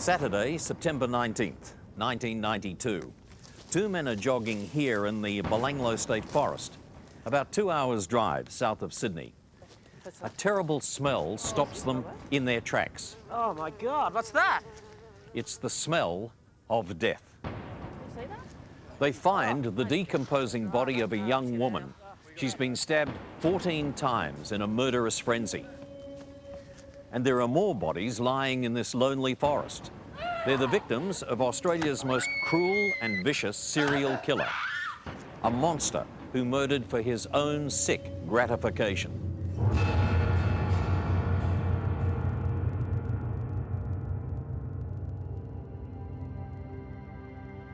Saturday, September 19th, 1992. Two men are jogging here in the Belanglo State Forest, about 2 hours' drive south of Sydney. A terrible smell stops them in their tracks. Oh my God, what's that? It's the smell of death. They find the decomposing body of a young woman. She's been stabbed 14 times in a murderous frenzy. And there are more bodies lying in this lonely forest. They're the victims of Australia's most cruel and vicious serial killer, a monster who murdered for his own sick gratification.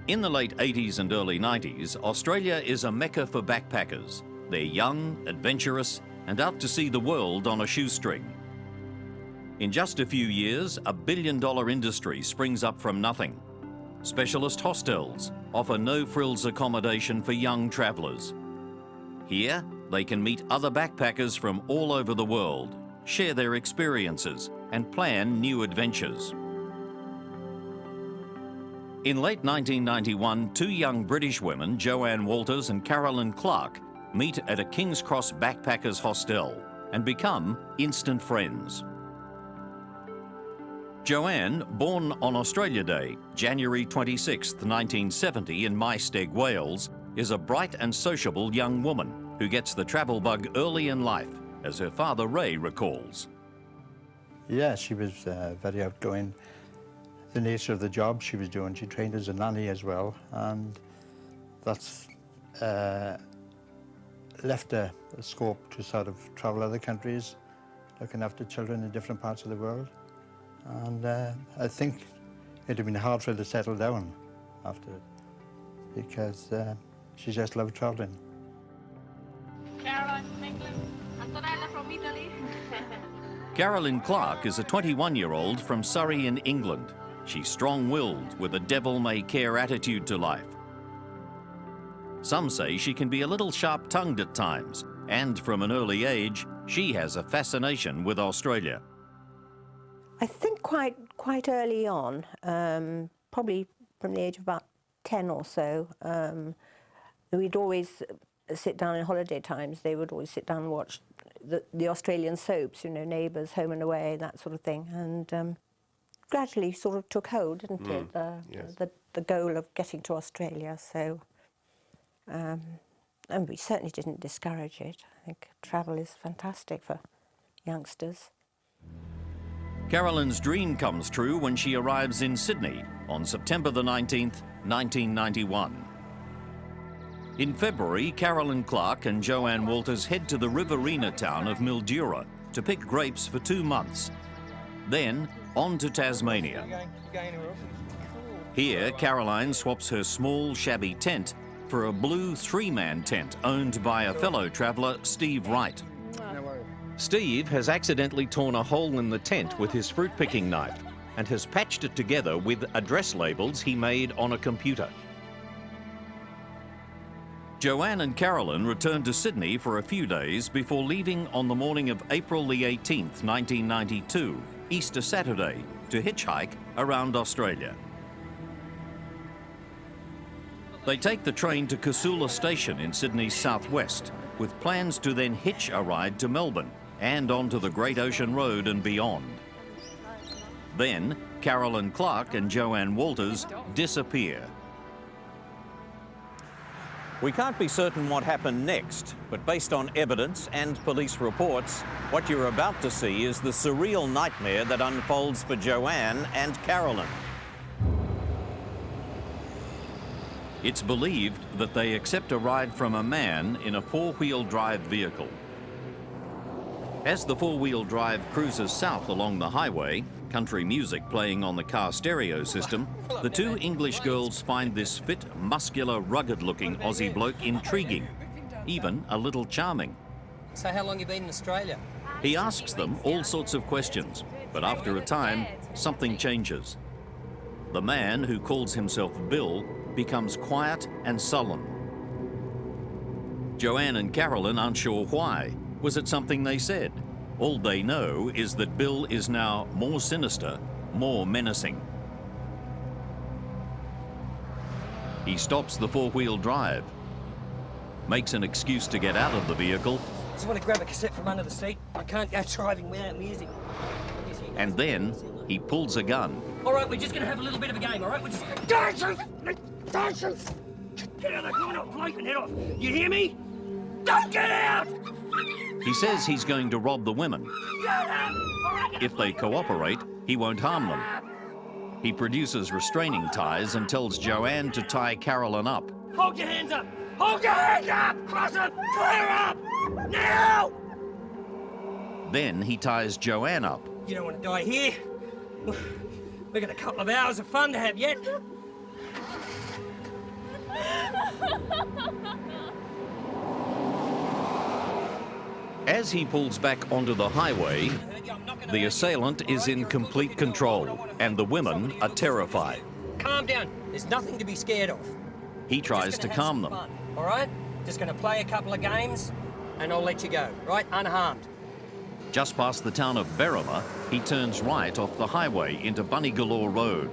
In the late 80s and early 90s, Australia is a mecca for backpackers. They're young, adventurous, and out to see the world on a shoestring. In just a few years, a billion-dollar industry springs up from nothing. Specialist hostels offer no-frills accommodation for young travellers. Here, they can meet other backpackers from all over the world, share their experiences, and plan new adventures. In late 1991, two young British women, Joanne Walters and Carolyn Clarke, meet at a King's Cross backpackers hostel and become instant friends. Joanne, born on Australia Day, January 26, 1970 in Maesteg, Wales, is a bright and sociable young woman who gets the travel bug early in life, as her father Ray recalls. Yeah, she was very outgoing. The nature of the job she was doing, she trained as a nanny as well, and that's left her a scope to sort of travel other countries, looking after children in different parts of the world. And I think it'd have been hard for her to settle down after it, because she just loved traveling. Caroline from England, Antonella from Italy. Carolyn Clarke is a 21-year-old from Surrey in England. She's strong-willed with a devil-may-care attitude to life. Some say she can be a little sharp-tongued at times, and from an early age, she has a fascination with Australia. I think quite early on, probably from the age of about 10 or so, we'd always sit down in holiday times. They would always sit down and watch the Australian soaps, you know, Neighbours, Home and Away, that sort of thing. And gradually sort of took hold, didn't it? Yes. The goal of getting to Australia. So, and we certainly didn't discourage it. I think travel is fantastic for youngsters. Carolyn's dream comes true when she arrives in Sydney on September the 19th, 1991. In February, Carolyn Clarke and Joanne Walters head to the riverina town of Mildura to pick grapes for 2 months. Then, on to Tasmania. Here, Caroline swaps her small, shabby tent for a blue 3-man tent owned by a fellow traveller, Steve Wright. Steve has accidentally torn a hole in the tent with his fruit-picking knife and has patched it together with address labels he made on a computer. Joanne and Carolyn returned to Sydney for a few days before leaving on the morning of April the 18th, 1992, Easter Saturday, to hitchhike around Australia. They take the train to Casula Station in Sydney's southwest, with plans to then hitch a ride to Melbourne and onto the Great Ocean Road and beyond. Then, Carolyn Clarke and Joanne Walters disappear. We can't be certain what happened next, but based on evidence and police reports, what you're about to see is the surreal nightmare that unfolds for Joanne and Carolyn. It's believed that they accept a ride from a man in a 4-wheel drive vehicle. As the 4-wheel drive cruises south along the highway, country music playing on the car stereo system, the two English girls find this fit, muscular, rugged-looking Aussie bloke intriguing, even a little charming. So how long have you been in Australia? He asks them all sorts of questions, but after a time, something changes. The man, who calls himself Bill, becomes quiet and sullen. Joanne and Carolyn aren't sure why. Was it something they said? All they know is that Bill is now more sinister, more menacing. He stops the four-wheel drive, makes an excuse to get out of the vehicle, Just want to grab a cassette from under the seat. I can't go driving without music. and then he pulls a gun. All right, we're just going to have a little bit of a game, all right? We're just... Don't shoot! Don't shoot! Get out of the corner, I'll blow your head off. You hear me? Don't get out! He says he's going to rob the women. Shut up! All right, If they cooperate, he won't harm them. He produces restraining ties and tells Joanne to tie Carolyn up. hold your hands up! Hold your hands up! Cross them! Clear up! Now! Then he ties Joanne up. You don't want to die here. We've got a couple of hours of fun to have yet. As he pulls back onto the highway, the assailant is in complete control, and the women are terrified. Calm down. There's nothing to be scared of. He tries to calm them. All right? Just going to play a couple of games, and I'll let you go, right? Unharmed. Just past the town of Berrima, he turns right off the highway into Bunnygalore Road.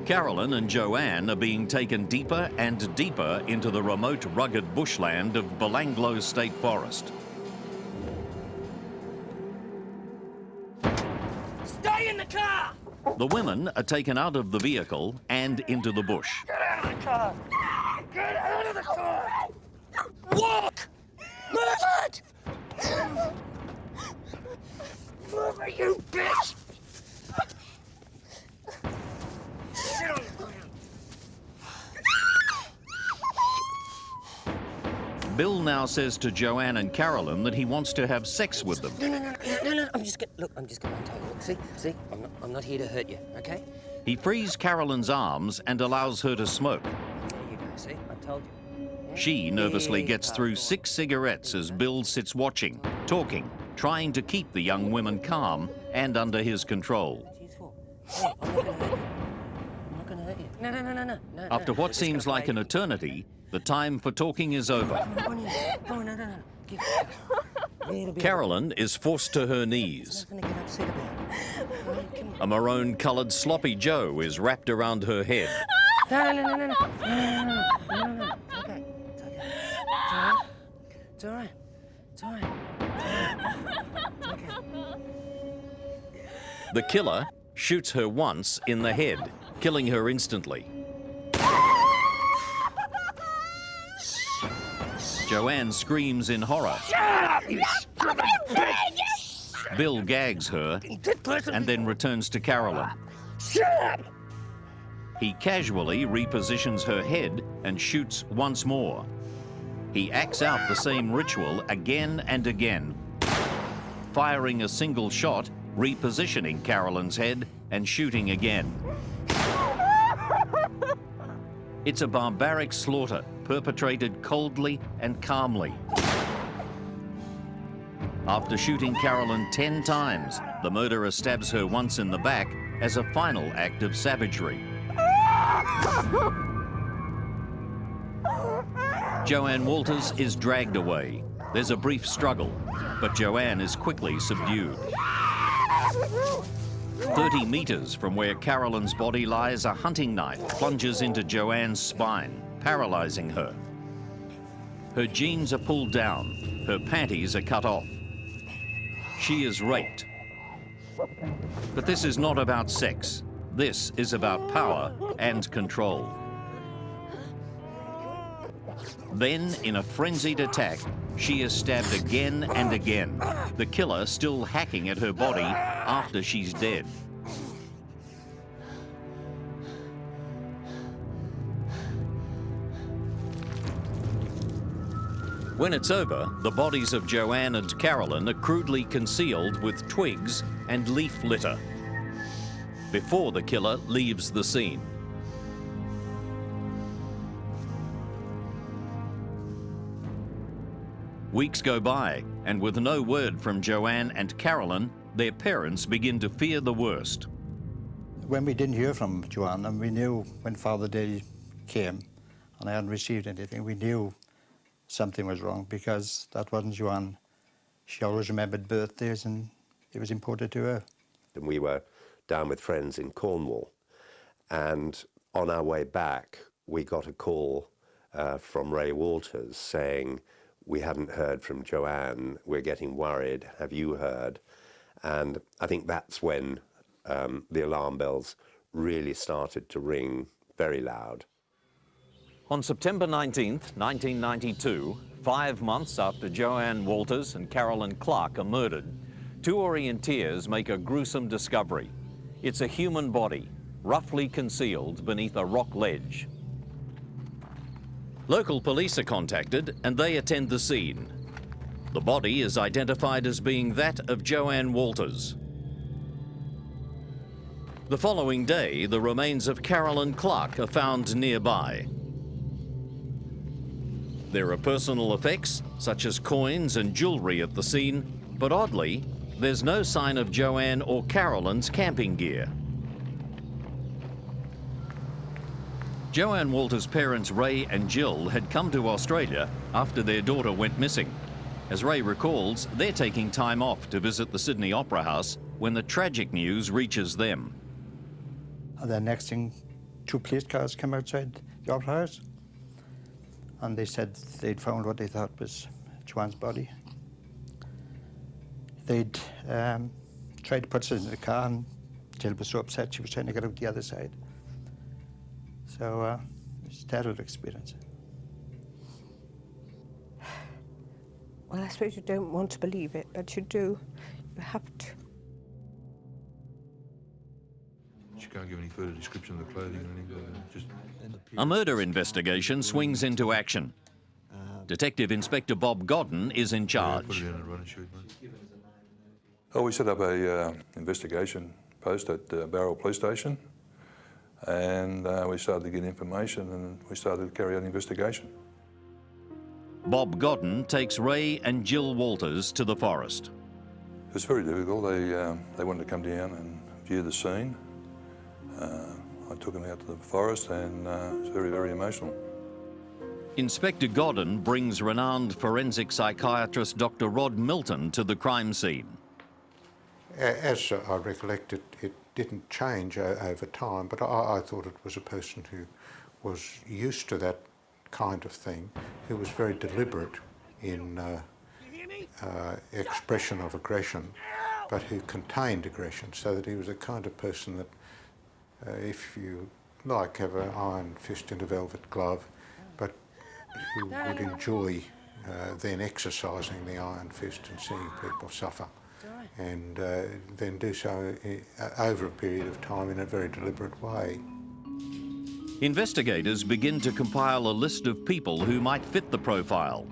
Carolyn and Joanne are being taken deeper and deeper into the remote, rugged bushland of Belanglo State Forest. Stay in the car! The women are taken out of the vehicle and into the bush. Get out of the car! Get out of the car! Walk! Move it! Move it, you bitch! Sit on the ground. Bill now says to Joanne and Carolyn that he wants to have sex with them. No, I'm just gonna untie you. Look, see? I'm not here to hurt you, okay? He frees Carolyn's arms and allows her to smoke. There you go, see? I told you. She nervously gets through 6 cigarettes as Bill sits watching, talking, trying to keep the young women calm and under his control. Hey, I'm not gonna hurt you. No. After what seems like an eternity, the time for talking is over. No. Carolyn is forced to her knees. Nothing to get upset about. All right, come on. A maroon-coloured sloppy Joe is wrapped around her head. No. Okay. It's all right. The killer shoots her once in the head, killing her instantly. Joanne screams in horror. Shut up, you stupid bitch! Bill gags her and then returns to Carolyn. Shut up! He casually repositions her head and shoots once more. He acts out the same ritual again and again, firing a single shot, repositioning Carolyn's head and shooting again. It's a barbaric slaughter perpetrated coldly and calmly. After shooting Carolyn 10 times, the murderer stabs her once in the back as a final act of savagery. Joanne Walters is dragged away. There's a brief struggle, but Joanne is quickly subdued. 30 meters from where Carolyn's body lies, a hunting knife plunges into Joanne's spine, paralyzing her. Her jeans are pulled down, her panties are cut off. She is raped. But this is not about sex. This is about power and control. Then, in a frenzied attack, she is stabbed again and again, the killer still hacking at her body after she's dead. When it's over, the bodies of Joanne and Carolyn are crudely concealed with twigs and leaf litter before the killer leaves the scene. Weeks go by, and with no word from Joanne and Carolyn, their parents begin to fear the worst. When we didn't hear from Joanne, and we knew when Father Day came, and I hadn't received anything, we knew something was wrong, because that wasn't Joanne. She always remembered birthdays, and it was important to her. And we were down with friends in Cornwall. And on our way back, we got a call from Ray Walters saying, "We haven't heard from Joanne, we're getting worried, have you heard?" And I think that's when the alarm bells really started to ring very loud. On September 19th, 1992, 5 months after Joanne Walters and Carolyn Clarke are murdered, two orienteers make a gruesome discovery. It's a human body, roughly concealed beneath a rock ledge. Local police are contacted and they attend the scene. The body is identified as being that of Joanne Walters. The following day, the remains of Carolyn Clarke are found nearby. There are personal effects, such as coins and jewellery at the scene, but oddly, there's no sign of Joanne or Carolyn's camping gear. Joanne Walters' parents Ray and Jill had come to Australia after their daughter went missing. As Ray recalls, they're taking time off to visit the Sydney Opera House when the tragic news reaches them. And the next thing, 2 police cars came outside the Opera House, and they said they'd found what they thought was Joanne's body. They'd tried to put us in the car, and Jill was so upset she was trying to get out the other side. So it's a terrible experience. Well, I suppose you don't want to believe it, but you do. You have to. She can't give any further description of the clothing or anything. Just A murder investigation swings into action. Detective Inspector Bob Godden is in put charge. it in a running shoot, mate. Oh, we set up a investigation post at Barrel Police Station, and we started to get information, and we started to carry out an investigation. Bob Godden takes Ray and Jill Walters to the forest. It was very difficult. They wanted to come down and view the scene. I took them out to the forest, and it was very, very emotional. Inspector Godden brings renowned forensic psychiatrist Dr. Rod Milton to the crime scene. As I recollect it, it didn't change over time, but I thought it was a person who was used to that kind of thing, who was very deliberate in expression of aggression, but who contained aggression, so that he was a kind of person that, if you like, have an iron fist in a velvet glove, but who would enjoy then exercising the iron fist and seeing people suffer, and then do so over a period of time in a very deliberate way. Investigators begin to compile a list of people who might fit the profile.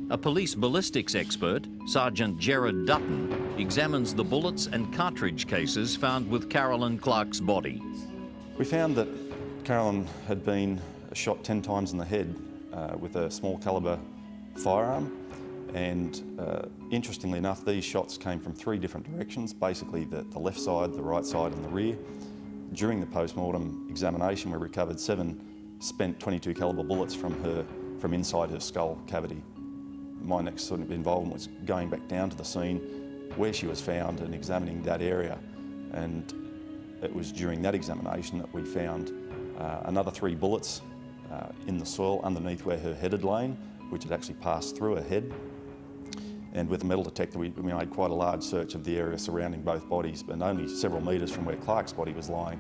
A police ballistics expert, Sergeant Gerard Dutton, examines the bullets and cartridge cases found with Carolyn Clarke's body. We found that Carolyn had been shot 10 times in the head with a small calibre firearm, and interestingly enough, these shots came from 3 different directions, basically the left side, the right side and the rear. During the post-mortem examination, we recovered 7 spent .22 calibre bullets from inside her skull cavity. My next sort of involvement was going back down to the scene where she was found and examining that area, and it was during that examination that we found another 3 bullets in the soil underneath where her head had lain, which had actually passed through her head. And with a metal detector, we made quite a large search of the area surrounding both bodies, and only several metres from where Clarke's body was lying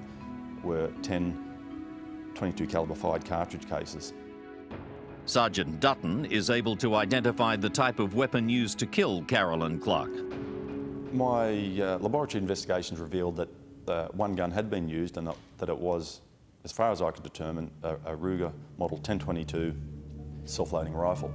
were 10 .22 calibre fired cartridge cases. Sergeant Dutton is able to identify the type of weapon used to kill Carolyn Clarke. My laboratory investigations revealed that one gun had been used, and that it was, as far as I could determine, a Ruger Model 1022 self-loading rifle.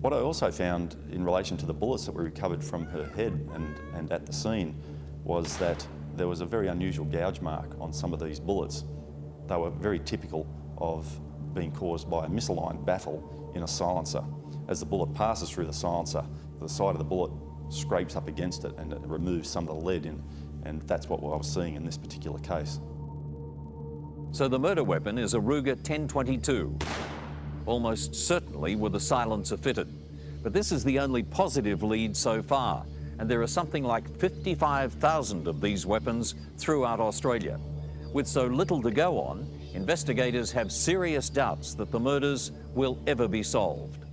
What I also found in relation to the bullets that were recovered from her head and at the scene was that there was a very unusual gouge mark on some of these bullets. They were very typical of being caused by a misaligned baffle in a silencer. As the bullet passes through the silencer, the side of the bullet scrapes up against it and it removes some of the lead in, and that's what I was seeing in this particular case. So the murder weapon is a Ruger 1022, almost certainly with a silencer fitted. But this is the only positive lead so far, and there are something like 55,000 of these weapons throughout Australia. With so little to go on, investigators have serious doubts that the murders will ever be solved.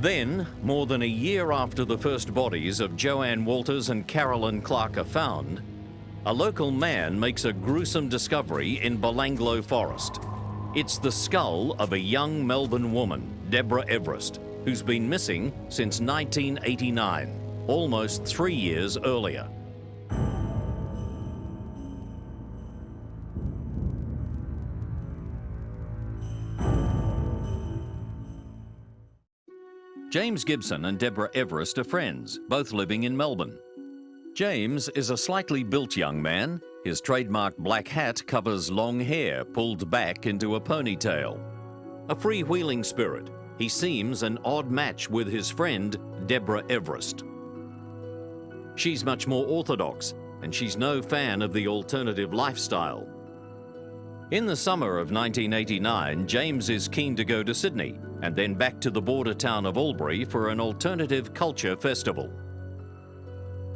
Then, more than a year after the first bodies of Joanne Walters and Carolyn Clarke are found, a local man makes a gruesome discovery in Belanglo Forest. It's the skull of a young Melbourne woman, Deborah Everist, who's been missing since 1989, almost 3 years earlier. James Gibson and Deborah Everist are friends, both living in Melbourne. James is a slightly built young man. His trademark black hat covers long hair pulled back into a ponytail. A freewheeling spirit, he seems an odd match with his friend, Deborah Everist. She's much more orthodox, and she's no fan of the alternative lifestyle. In the summer of 1989, James is keen to go to Sydney and then back to the border town of Albury for an alternative culture festival.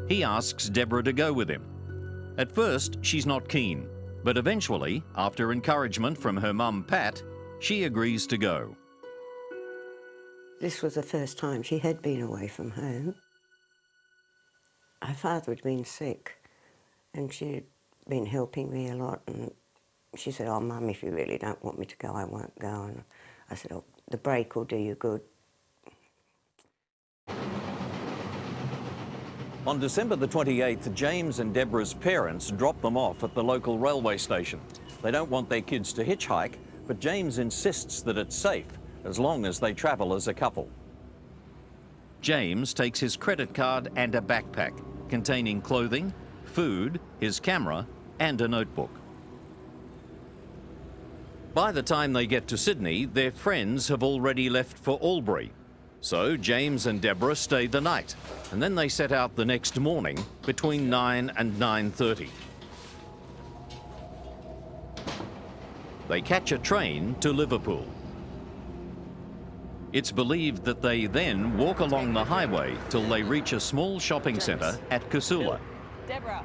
He asks Deborah to go with him. At first, she's not keen, but eventually, after encouragement from her mum, Pat, she agrees to go. This was the first time she had been away from home. Her father had been sick, and she'd been helping me a lot, and she said, "Oh, Mum, if you really don't want me to go, I won't go." And I said, "Oh, the break will do you good." On December the 28th, James and Deborah's parents drop them off at the local railway station. They don't want their kids to hitchhike, but James insists that it's safe as long as they travel as a couple. James takes his credit card and a backpack containing clothing, food, his camera, and a notebook. By the time they get to Sydney, their friends have already left for Albury. So James and Deborah stay the night, and then they set out the next morning between 9 and 9:30. They catch a train to Liverpool. It's believed that they then walk along the highway till they reach a small shopping centre at Casula. Deborah.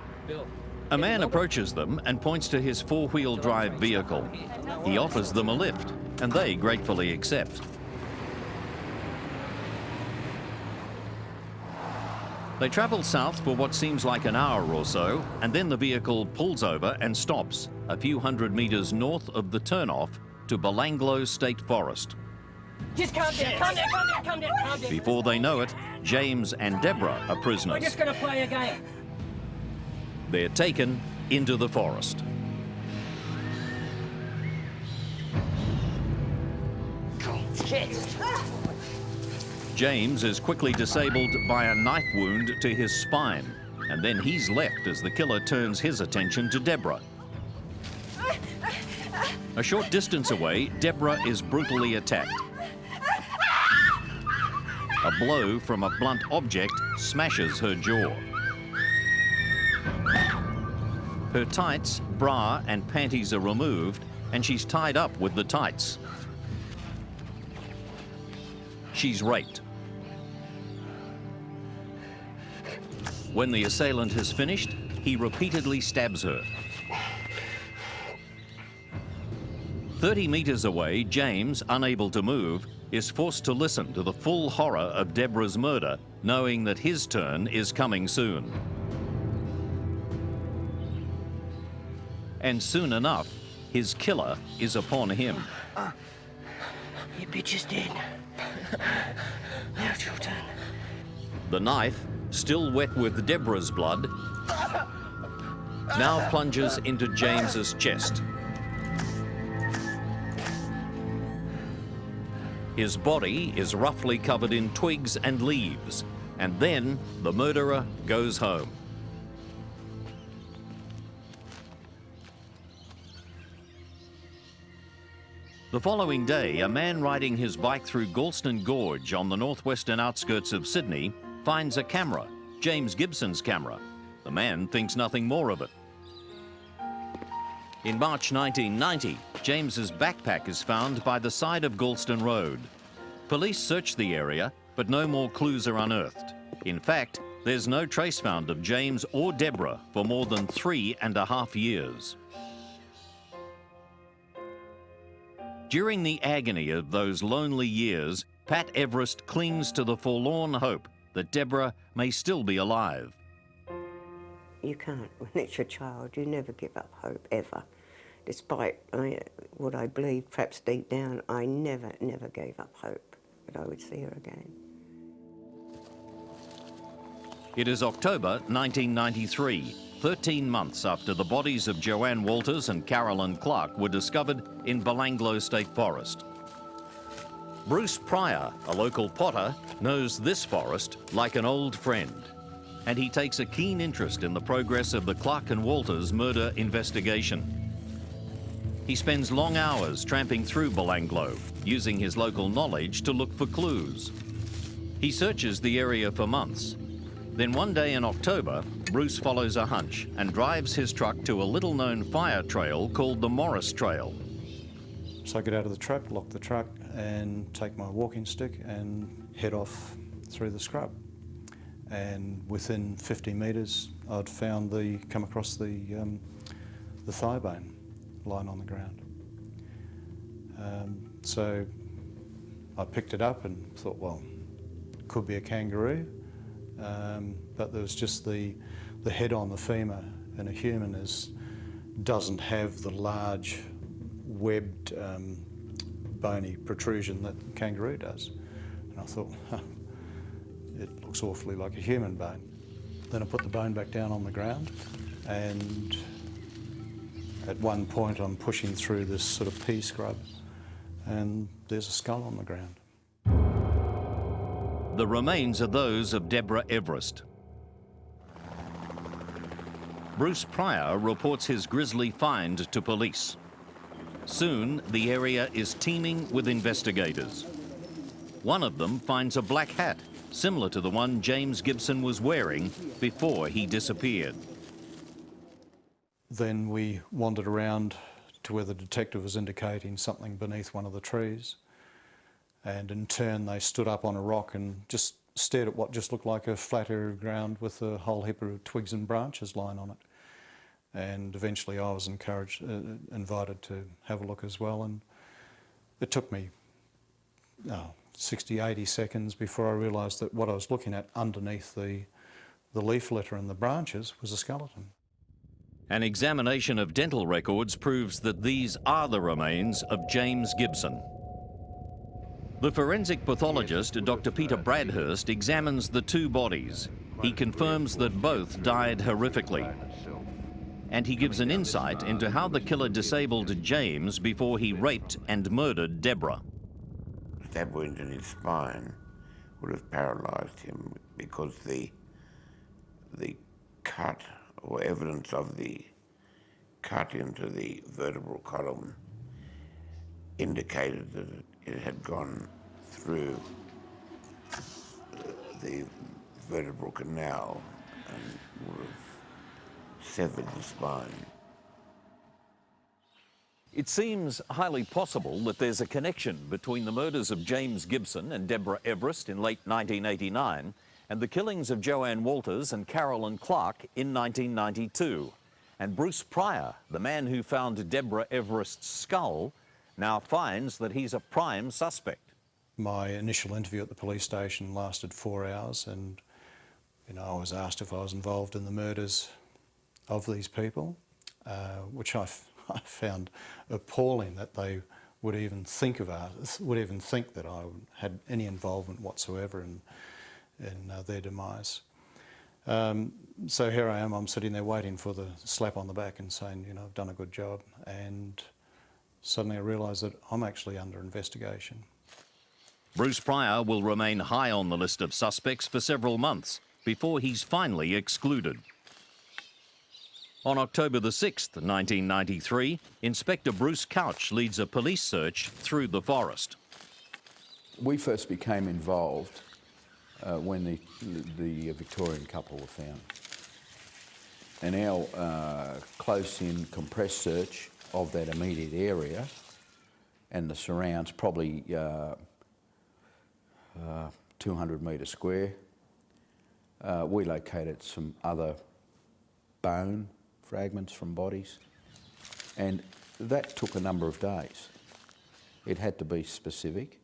A man approaches them and points to his four-wheel drive vehicle. He offers them a lift, and they gratefully accept. They travel south for what seems like an hour or so, and then the vehicle pulls over and stops a few hundred metres north of the turnoff to Belanglo State Forest. Just calm down, calm down, calm down, calm down, calm down. Before they know it, James and Deborah are We're prisoners. just going to play a game. They're taken into the forest. Shit. James is quickly disabled by a knife wound to his spine, and then he's left as the killer turns his attention to Deborah. A short distance away, Deborah is brutally attacked. A blow from a blunt object smashes her jaw. Her tights, bra and panties are removed, and she's tied up with the tights. She's raped. When the assailant has finished, he repeatedly stabs her. 30 metres away, James, unable to move, is forced to listen to the full horror of Deborah's murder, knowing that his turn is coming soon. And soon enough, his killer is upon him. You bitch is dead. Now it's your turn. The knife, still wet with Deborah's blood, now plunges into James's chest. His body is roughly covered in twigs and leaves, and then the murderer goes home. The following day, a man riding his bike through Galston Gorge on the northwestern outskirts of Sydney finds a camera, James Gibson's camera. The man thinks nothing more of it. In March 1990, James's backpack is found by the side of Galston Road. Police search the area, but no more clues are unearthed. In fact, there's no trace found of James or Deborah for more than 3.5 years. During the agony of those lonely years, Pat Everist clings to the forlorn hope that Deborah may still be alive. You can't, when it's your child, you never give up hope, ever. Despite what I believe, perhaps deep down, I never gave up hope that I would see her again. It is October 1993, 13 months after the bodies of Joanne Walters and Carolyn Clarke were discovered in Belanglo State Forest. Bruce Pryor, a local potter, knows this forest like an old friend, and he takes a keen interest in the progress of the Clarke and Walters murder investigation. He spends long hours tramping through Belanglo, using his local knowledge to look for clues. He searches the area for months. Then one day in October, Bruce follows a hunch and drives his truck to a little-known fire trail called the Morris Trail. So I get out of the truck, lock the truck, and take my walking stick and head off through the scrub. And within 50 metres, I'd come across the thigh bone lying on the ground. So I picked it up and thought, well, it could be a kangaroo, but there was just the head on the femur, and a human doesn't have the large webbed bony protrusion that a kangaroo does. And I thought, it looks awfully like a human bone. Then I put the bone back down on the ground, and at one point I'm pushing through this sort of pea scrub, and there's a skull on the ground. The remains are those of Deborah Everist. Bruce Pryor reports his grisly find to police. Soon, the area is teeming with investigators. One of them finds a black hat, similar to the one James Gibson was wearing before he disappeared. Then we wandered around to where the detective was indicating something beneath one of the trees, and in turn they stood up on a rock and just stared at what just looked like a flat area of ground with a whole heap of twigs and branches lying on it. And eventually I was invited to have a look as well, and it took me 60, 80 seconds before I realised that what I was looking at underneath the leaf litter and the branches was a skeleton. An examination of dental records proves that these are the remains of James Gibson. The forensic pathologist, Dr. Peter Bradhurst, examines the two bodies. He confirms that both died horrifically. And he gives an insight into how the killer disabled James before he raped and murdered Deborah. A stab wound in his spine would have paralysed him because the cut or evidence of the cut into the vertebral column indicated that it had gone through the vertebral canal and would have severed the spine. It seems highly possible that there's a connection between the murders of James Gibson and Deborah Everist in late 1989 and the killings of Joanne Walters and Carolyn Clarke in 1992. And Bruce Pryor, the man who found Deborah Everist's skull, now finds that he's a prime suspect. My initial interview at the police station lasted 4 hours, and I was asked if I was involved in the murders of these people, which I found appalling that they would even think that I had any involvement whatsoever in their demise. So here I am, I'm sitting there waiting for the slap on the back and saying, I've done a good job, and suddenly I realise that I'm actually under investigation. Bruce Pryor will remain high on the list of suspects for several months before he's finally excluded. On October the 6th, 1993, Inspector Bruce Couch leads a police search through the forest. We first became involved when the Victorian couple were found. And our close-in compressed search of that immediate area and the surrounds, probably 200 metres square, We located some other bone fragments from bodies, and that took a number of days. It had to be specific,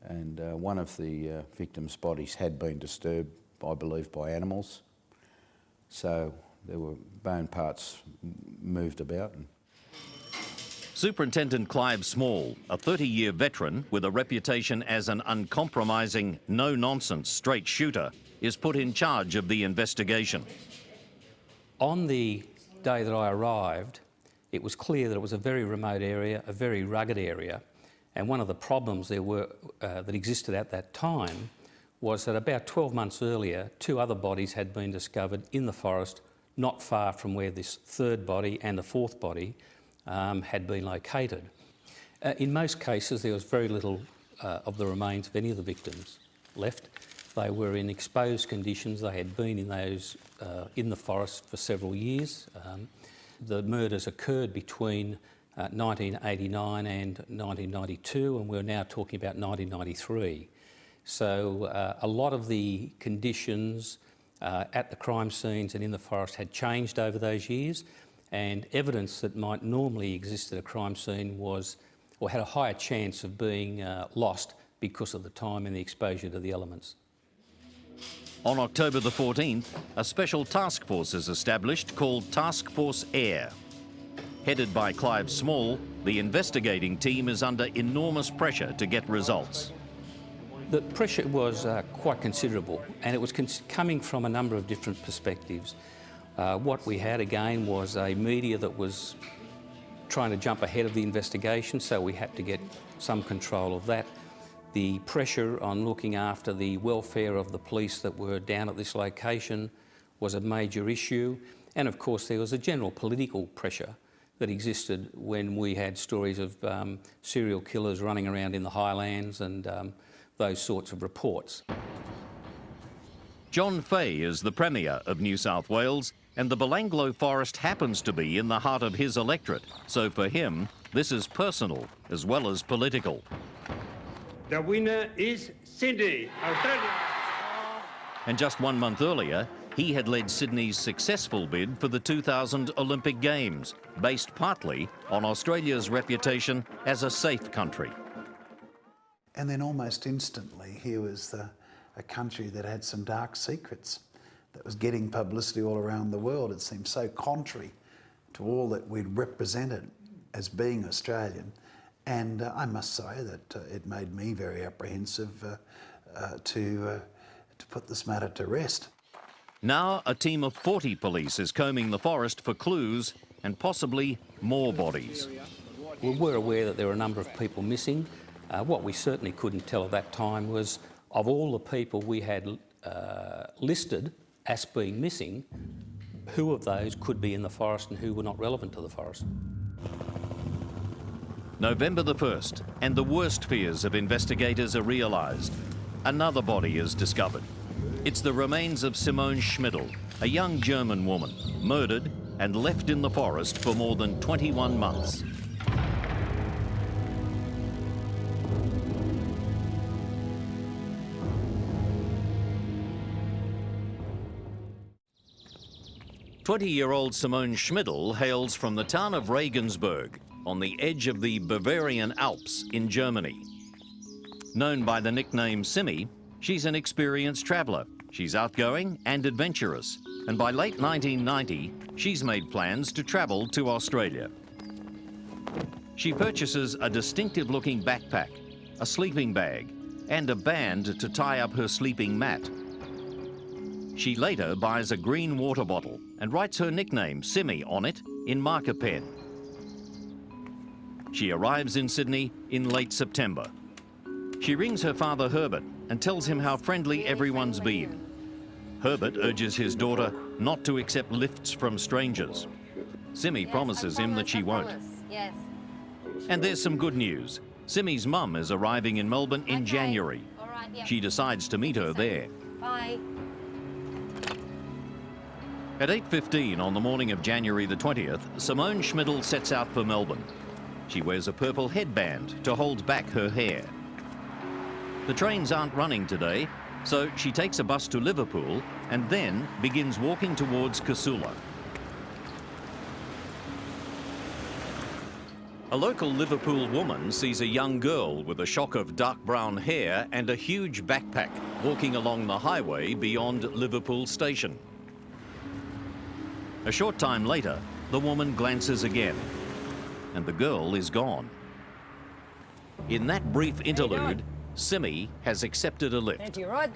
and one of the victims' bodies had been disturbed, I believe, by animals, so there were bone parts moved about. Superintendent Clive Small, a 30-year veteran with a reputation as an uncompromising, no-nonsense straight shooter, is put in charge of the investigation. On the day that I arrived, it was clear that it was a very remote area, a very rugged area, and one of the problems that existed at that time was that about 12 months earlier, 2 other bodies had been discovered in the forest not far from where this third body and the fourth body had been located. In most cases, there was very little of the remains of any of the victims left. They were in exposed conditions. They had been in the forest for several years. The murders occurred between 1989 and 1992, and we're now talking about 1993. So a lot of the conditions at the crime scenes and in the forest had changed over those years, and evidence that might normally exist at a crime scene was, or had a higher chance of being lost because of the time and the exposure to the elements. On October the 14th, a special task force is established called Task Force Air. Headed by Clive Small, the investigating team is under enormous pressure to get results. The pressure was quite considerable, and it was coming from a number of different perspectives. What we had again was a media that was trying to jump ahead of the investigation, so we had to get some control of that. The pressure on looking after the welfare of the police that were down at this location was a major issue, and of course there was a general political pressure that existed when we had stories of serial killers running around in the highlands and those sorts of reports. John Fay is the Premier of New South Wales, and the Belanglo forest happens to be in the heart of his electorate, so for him this is personal as well as political. The winner is Sydney, Australia. And just 1 month earlier, he had led Sydney's successful bid for the 2000 Olympic Games, based partly on Australia's reputation as a safe country. And then almost instantly, here was a country that had some dark secrets, that was getting publicity all around the world. It seemed so contrary to all that we'd represented as being Australian. And I must say that it made me very apprehensive to put this matter to rest. Now a team of 40 police is combing the forest for clues and possibly more bodies. We were aware that there were a number of people missing. What we certainly couldn't tell at that time was, of all the people we had listed as being missing, who of those could be in the forest and who were not relevant to the forest. November the 1st, and the worst fears of investigators are realised. Another body is discovered. It's the remains of Simone Schmidl, a young German woman, murdered and left in the forest for more than 21 months. "20-year-old Simone Schmidl hails from the town of Regensburg, on the edge of the Bavarian Alps in Germany. Known by the nickname Simmy, she's an experienced traveller. She's outgoing and adventurous, and by late 1990, she's made plans to travel to Australia. She purchases a distinctive-looking backpack, a sleeping bag, and a band to tie up her sleeping mat. She later buys a green water bottle and writes her nickname, Simmy, on it in marker pen. She arrives in Sydney in late September. She rings her father Herbert and tells him how friendly everyone's been. Herbert urges his daughter not to accept lifts from strangers. Simmy promises him that she won't. Yes. And there's some good news. Simmy's mum is arriving in Melbourne in January. All right, yeah. She decides to meet her there. Bye. At 8:15 on the morning of January the 20th, Simone Schmidl sets out for Melbourne. She wears a purple headband to hold back her hair. The trains aren't running today, So she takes a bus to Liverpool and then begins walking towards Casula. A local Liverpool woman sees a young girl with a shock of dark brown hair and a huge backpack walking along the highway beyond Liverpool station. A short time later, the woman glances again, and the girl is gone. In that brief interlude, Simmy has accepted a lift. Fancy a ride?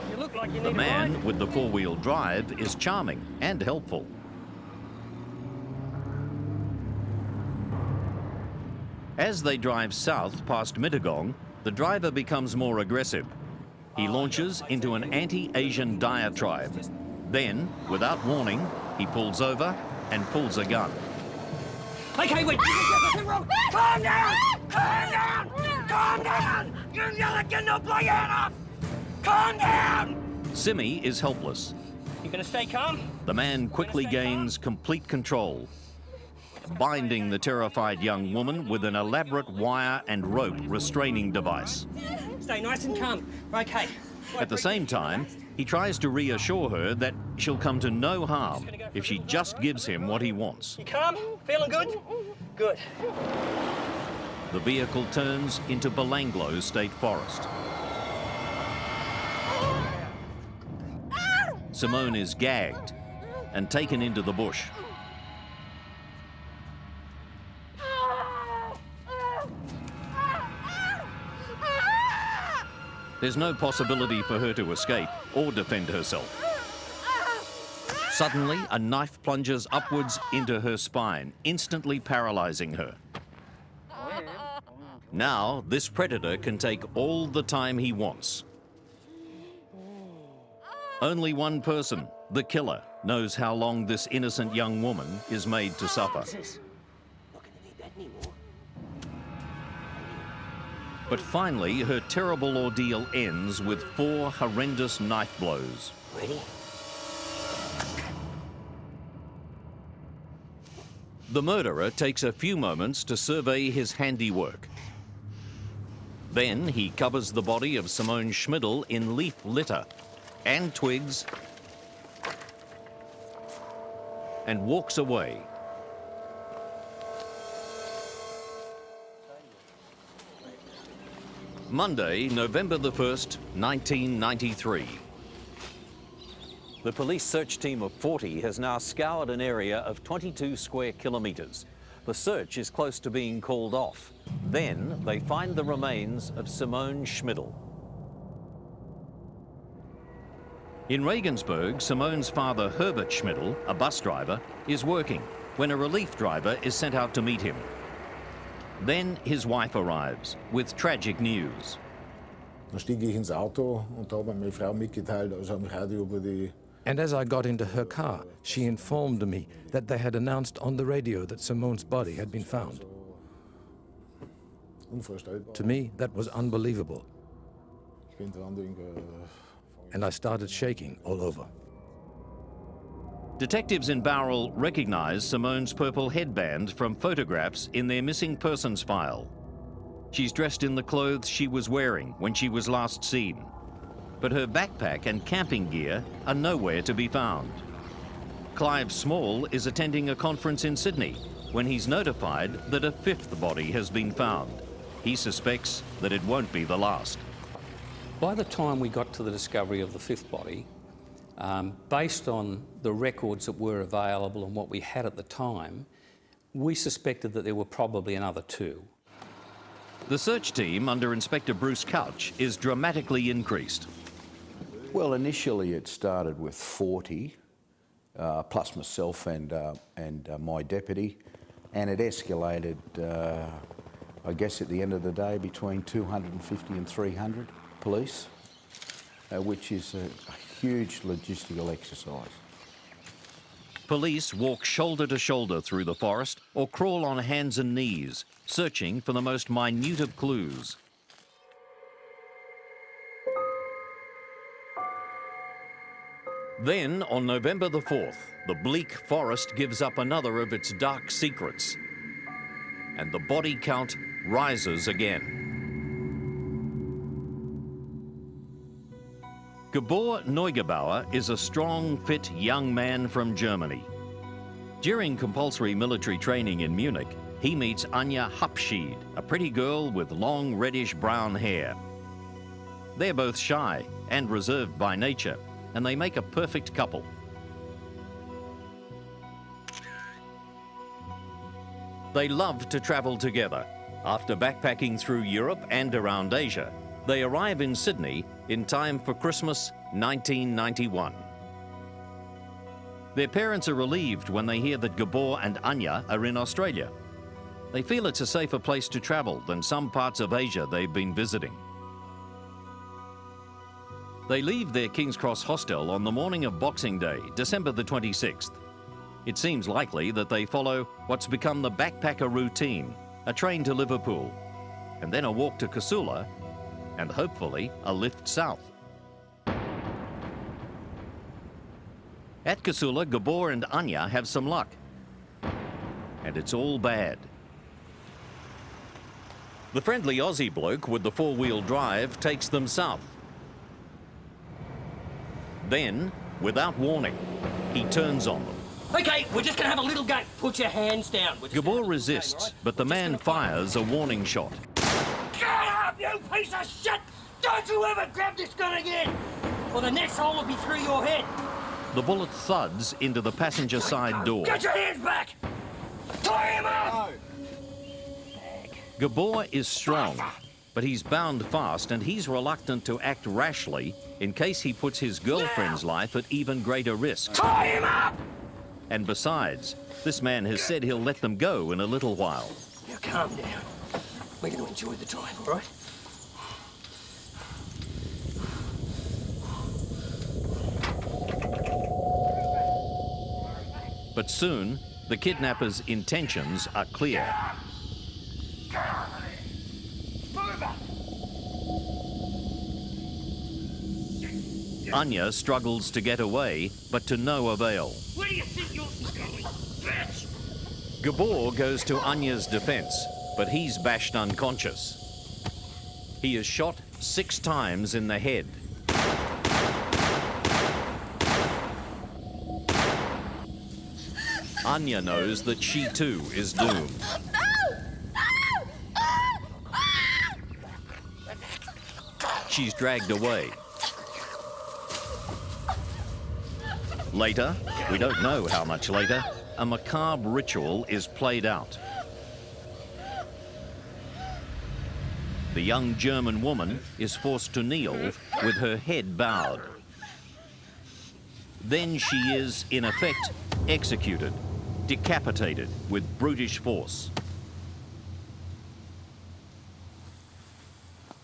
You look like you The need a man ride. with the four-wheel drive is charming and helpful. As they drive south past Mittagong, the driver becomes more aggressive. He launches into an anti-Asian diatribe. Then, without warning, he pulls over and pulls a gun. Okay, wait. Calm down! Calm down! Calm down! You're yelling, get no play off! Calm down! Simmy is helpless. You gonna stay calm? The man quickly gains complete control, binding the terrified young woman with an elaborate wire and rope restraining device. Stay nice and calm. Okay. At the same time, he tries to reassure her that she'll come to no harm if she just gives him what he wants. You calm? Feeling good? Good. The vehicle turns into Belanglo State Forest. Simone is gagged and taken into the bush. There's no possibility for her to escape or defend herself. Suddenly, a knife plunges upwards into her spine, instantly paralyzing her. Now, this predator can take all the time he wants. Only one person, the killer, knows how long this innocent young woman is made to suffer. But finally, her terrible ordeal ends with 4 horrendous knife blows. Ready? The murderer takes a few moments to survey his handiwork. Then he covers the body of Simone Schmidl in leaf litter and twigs and walks away. Monday, November the 1st, 1993. The police search team of 40 has now scoured an area of 22 square kilometres. The search is close to being called off. Then they find the remains of Simone Schmidl. In Regensburg, Simone's father, Herbert Schmidl, a bus driver, is working when a relief driver is sent out to meet him. Then his wife arrives with tragic news. Dann stieg ich ins Auto und habe meine Frau mitgeteilt, also am Radio über die. And as I got into her car, she informed me that they had announced on the radio that Simone's body had been found. To me, that was unbelievable. And I started shaking all over. Detectives in Bowral recognise Simone's purple headband from photographs in their missing persons file. She's dressed in the clothes she was wearing when she was last seen. But her backpack and camping gear are nowhere to be found. Clive Small is attending a conference in Sydney when he's notified that a 5th body has been found. He suspects that it won't be the last. By the time we got to the discovery of the 5th body, based on the records that were available and what we had at the time, we suspected that there were probably another 2. The search team under Inspector Bruce Couch is dramatically increased. Well, initially it started with 40, plus myself and my deputy, and it escalated, I guess at the end of the day, between 250 and 300 police, which is a huge logistical exercise. Police walk shoulder to shoulder through the forest or crawl on hands and knees, searching for the most minute of clues. Then, on November the 4th, the bleak forest gives up another of its dark secrets, and the body count rises again. Gabor Neugebauer is a strong, fit young man from Germany. During compulsory military training in Munich, he meets Anja Habschield, a pretty girl with long reddish-brown hair. They're both shy and reserved by nature, and they make a perfect couple. They love to travel together. After backpacking through Europe and around Asia, they arrive in Sydney in time for Christmas 1991. Their parents are relieved when they hear that Gabor and Anja are in Australia. They feel it's a safer place to travel than some parts of Asia they've been visiting. They leave their King's Cross hostel on the morning of Boxing Day, December the 26th. It seems likely that they follow what's become the backpacker routine, a train to Liverpool, and then a walk to Casula, and hopefully a lift south. At Casula, Gabor and Anja have some luck, and it's all bad. The friendly Aussie bloke with the four-wheel drive takes them south. Then, without warning, he turns on them. Okay, we're just gonna have a little game. Put your hands down. Gabor resists, but the man fires a warning shot. Get up, you piece of shit! Don't you ever grab this gun again, or the next hole will be through your head. The bullet thuds into the passenger side door. Get your hands back! Tie him up! Gabor is strong, but he's bound fast and he's reluctant to act rashly in case he puts his girlfriend's life at even greater risk. Tie him up! And besides, this man has said he'll let them go in a little while. Now calm down. We're going to enjoy the drive, all right? But soon, the kidnappers' intentions are clear. Anja struggles to get away, but to no avail. Where do you think yours is going, bitch? Gabor goes to Anja's defense, but he's bashed unconscious. He is shot 6 times in the head. Anja knows that she too is doomed. She's dragged away. Later, we don't know how much later, a macabre ritual is played out. The young German woman is forced to kneel with her head bowed. Then she is, in effect, executed, decapitated with brutish force.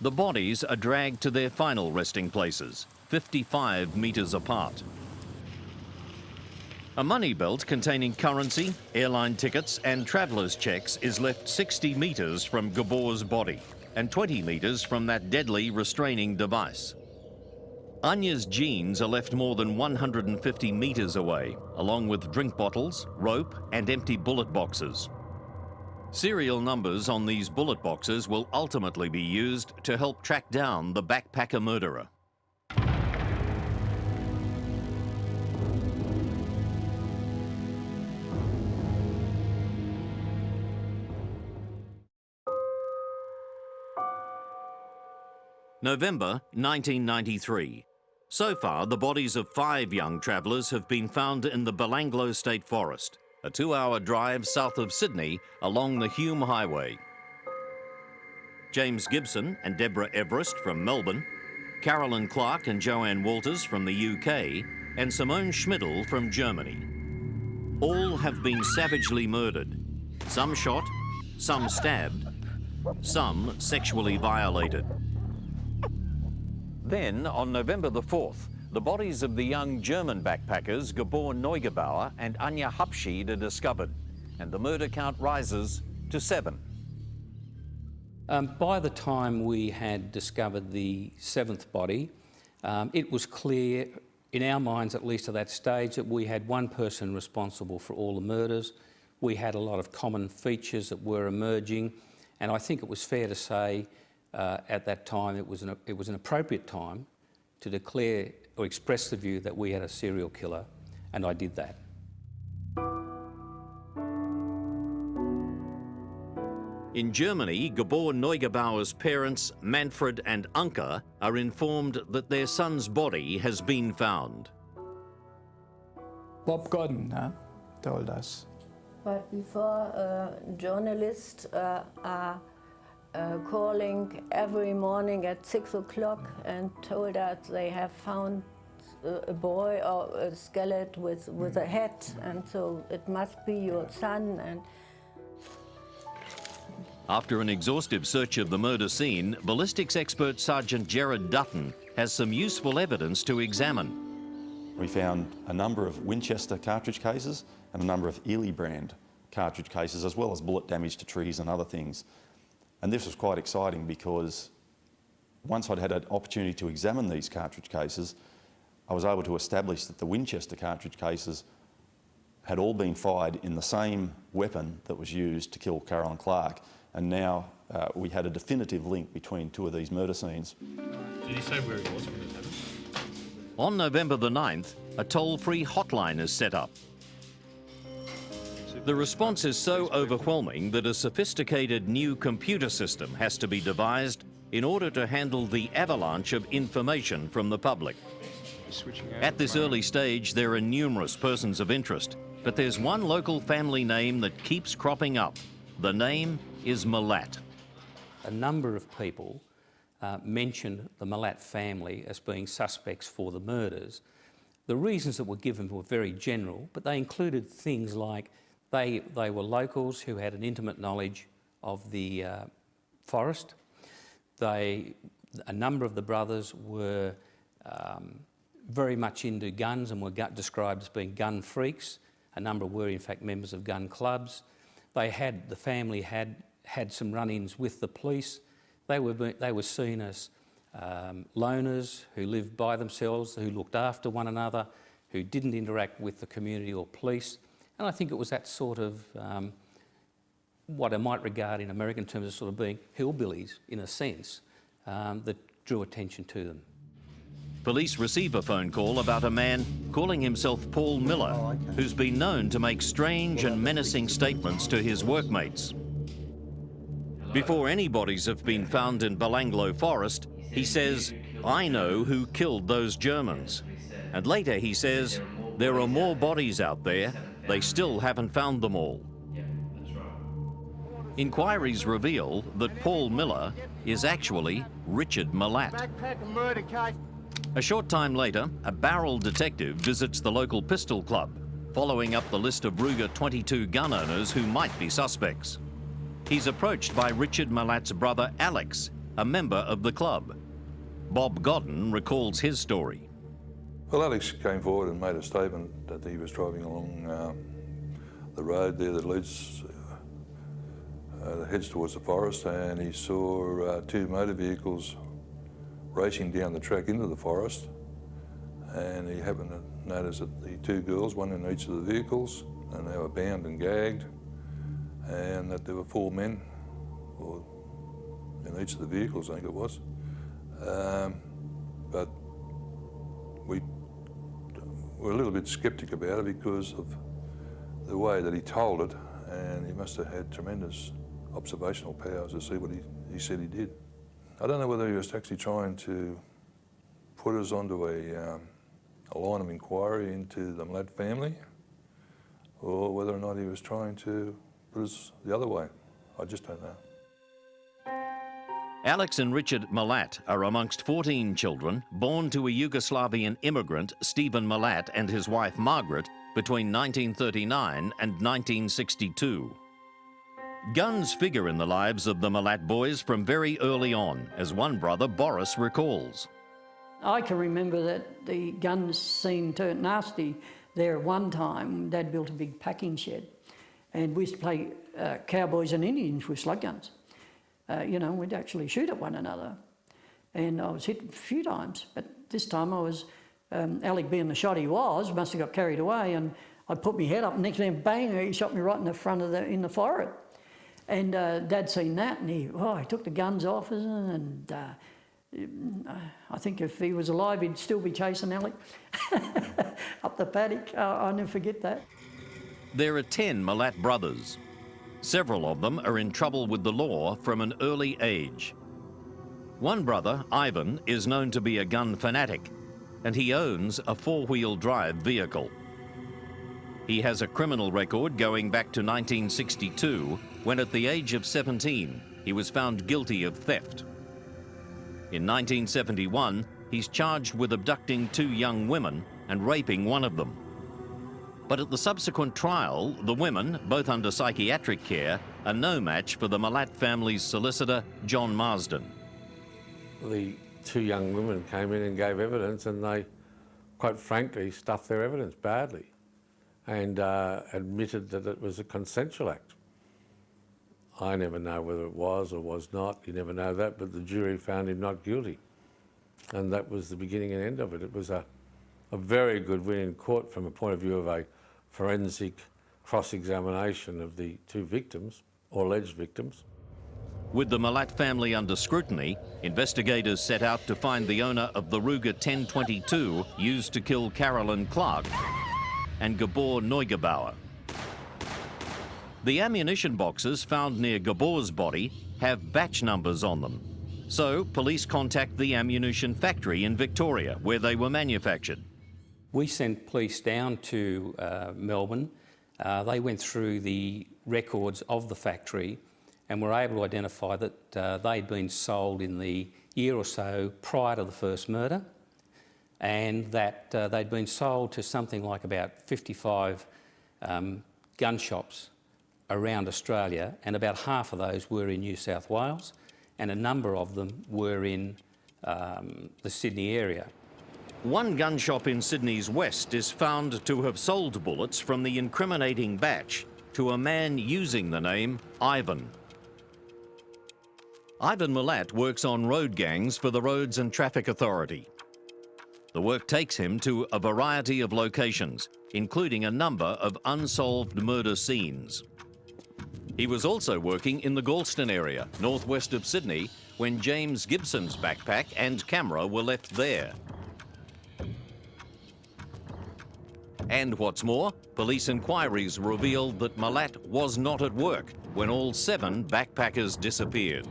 The bodies are dragged to their final resting places, 55 meters apart. A money belt containing currency, airline tickets and traveller's checks is left 60 meters from Gabor's body and 20 meters from that deadly restraining device. Anja's jeans are left more than 150 meters away, along with drink bottles, rope and empty bullet boxes. Serial numbers on these bullet boxes will ultimately be used to help track down the backpacker murderer. November 1993. So far, the bodies of 5 young travellers have been found in the Belanglo State Forest, a 2-hour drive south of Sydney along the Hume Highway. James Gibson and Deborah Everist from Melbourne, Carolyn Clarke and Joanne Walters from the UK, and Simone Schmidl from Germany. All have been savagely murdered, some shot, some stabbed, some sexually violated. Then, on November the 4th, the bodies of the young German backpackers Gabor Neugebauer and Anja Habschield are discovered, and the murder count rises to 7. By the time we had discovered the 7th body, it was clear, in our minds at least at that stage, that we had one person responsible for all the murders. We had a lot of common features that were emerging, and I think it was fair to say at that time it was an appropriate time to declare or express the view that we had a serial killer, and I did that. In Germany, Gabor Neugebauer's parents, Manfred and Anja, are informed that their son's body has been found. Bob Gordon told us. But before, journalists are calling every morning at 6 o'clock and told us they have found a boy or a skeleton with a head, and so it must be your son. And after an exhaustive search of the murder scene, ballistics expert Sergeant Gerard Dutton has some useful evidence to examine. We found a number of Winchester cartridge cases and a number of Ely brand cartridge cases, as well as bullet damage to trees and other things. And this was quite exciting because once I'd had an opportunity to examine these cartridge cases, I was able to establish that the Winchester cartridge cases had all been fired in the same weapon that was used to kill Carr and Clarke. And now we had a definitive link between two of these murder scenes. Did he say where he was when it happened? On November the 9th, a toll-free hotline is set up. The response is so overwhelming that a sophisticated new computer system has to be devised in order to handle the avalanche of information from the public. At this early stage, there are numerous persons of interest, but there's one local family name that keeps cropping up. The name is Milat. A number of people mentioned the Milat family as being suspects for the murders. The reasons that were given were very general, but they included things like they were locals who had an intimate knowledge of the forest. A number of the brothers were very much into guns and were described as being gun freaks. A number were in fact members of gun clubs. The family had some run-ins with the police. They were seen as loners who lived by themselves, who looked after one another, who didn't interact with the community or police. And I think it was that sort of what I might regard in American terms as sort of being hillbillies, in a sense, that drew attention to them. Police receive a phone call about a man calling himself Paul Miller, who's been known to make strange and menacing statements to his workmates. Before any bodies have been found in Belanglo Forest, he says, "I know who killed those Germans." And later he says, "There are more bodies out there. They still haven't found them all." Inquiries reveal that Paul Miller is actually Richard Milat. A short time later, a barrel detective visits the local pistol club, following up the list of Ruger 22 gun owners who might be suspects. He's approached by Richard Milat's brother Alex, a member of the club. Bob Godden recalls his story. Well, Alex came forward and made a statement that he was driving along the road there that leads that heads towards the forest, and he saw two motor vehicles racing down the track into the forest, and he happened to notice that the two girls, one in each of the vehicles, and they were bound and gagged, and that there were four men in each of the vehicles, I think it was. But we were a little bit sceptic about it because of the way that he told it, and he must have had tremendous observational powers to see what he said he did. I don't know whether he was actually trying to put us onto a line of inquiry into the Milat family, or whether or not he was trying to put us the other way. I just don't know. Alex and Richard Milat are amongst 14 children born to a Yugoslavian immigrant, Stephen Milat, and his wife Margaret between 1939 and 1962. Guns figure in the lives of the Milat boys from very early on, as one brother, Boris, recalls. I can remember that the guns scene turned nasty there one time. Dad built a big packing shed, and we used to play cowboys and Indians with slug guns. You know, we'd actually shoot at one another. And I was hit a few times, but this time I was, Alec being the shot he was, must have got carried away, and I put my head up, and next thing, bang, he shot me right in the front of in the forehead. And Dad seen that, and he took the guns off us, and I think if he was alive, he'd still be chasing Ellie up the paddock. I'll never forget that. There are 10 Milat brothers. Several of them are in trouble with the law from an early age. One brother, Ivan, is known to be a gun fanatic, and he owns a four-wheel drive vehicle. He has a criminal record going back to 1962, when at the age of 17, he was found guilty of theft. In 1971, he's charged with abducting 2 young women and raping one of them. But at the subsequent trial, the women, both under psychiatric care, are no match for the Milat family's solicitor, John Marsden. The 2 young women came in and gave evidence, and they, quite frankly, stuffed their evidence badly and admitted that it was a consensual act. I never know whether it was or was not, you never know that, but the jury found him not guilty. And that was the beginning and end of it. It was a very good win in court from a point of view of a forensic cross-examination of the 2 victims, or alleged victims. With the Milat family under scrutiny, investigators set out to find the owner of the Ruger 1022 used to kill Carolyn Clarke and Gabor Neugebauer. The ammunition boxes found near Gabor's body have batch numbers on them. So police contact the ammunition factory in Victoria, where they were manufactured. We sent police down to Melbourne. They went through the records of the factory and were able to identify that they'd been sold in the year or so prior to the first murder, and that they'd been sold to something like about 55 gun shops around Australia, and about half of those were in New South Wales, and a number of them were in the Sydney area. One gun shop in Sydney's west is found to have sold bullets from the incriminating batch to a man using the name Ivan. Ivan Milat works on road gangs for the Roads and Traffic Authority. The work takes him to a variety of locations, including a number of unsolved murder scenes. He was also working in the Galston area, northwest of Sydney, when James Gibson's backpack and camera were left there. And what's more, police inquiries revealed that Milat was not at work when all 7 backpackers disappeared.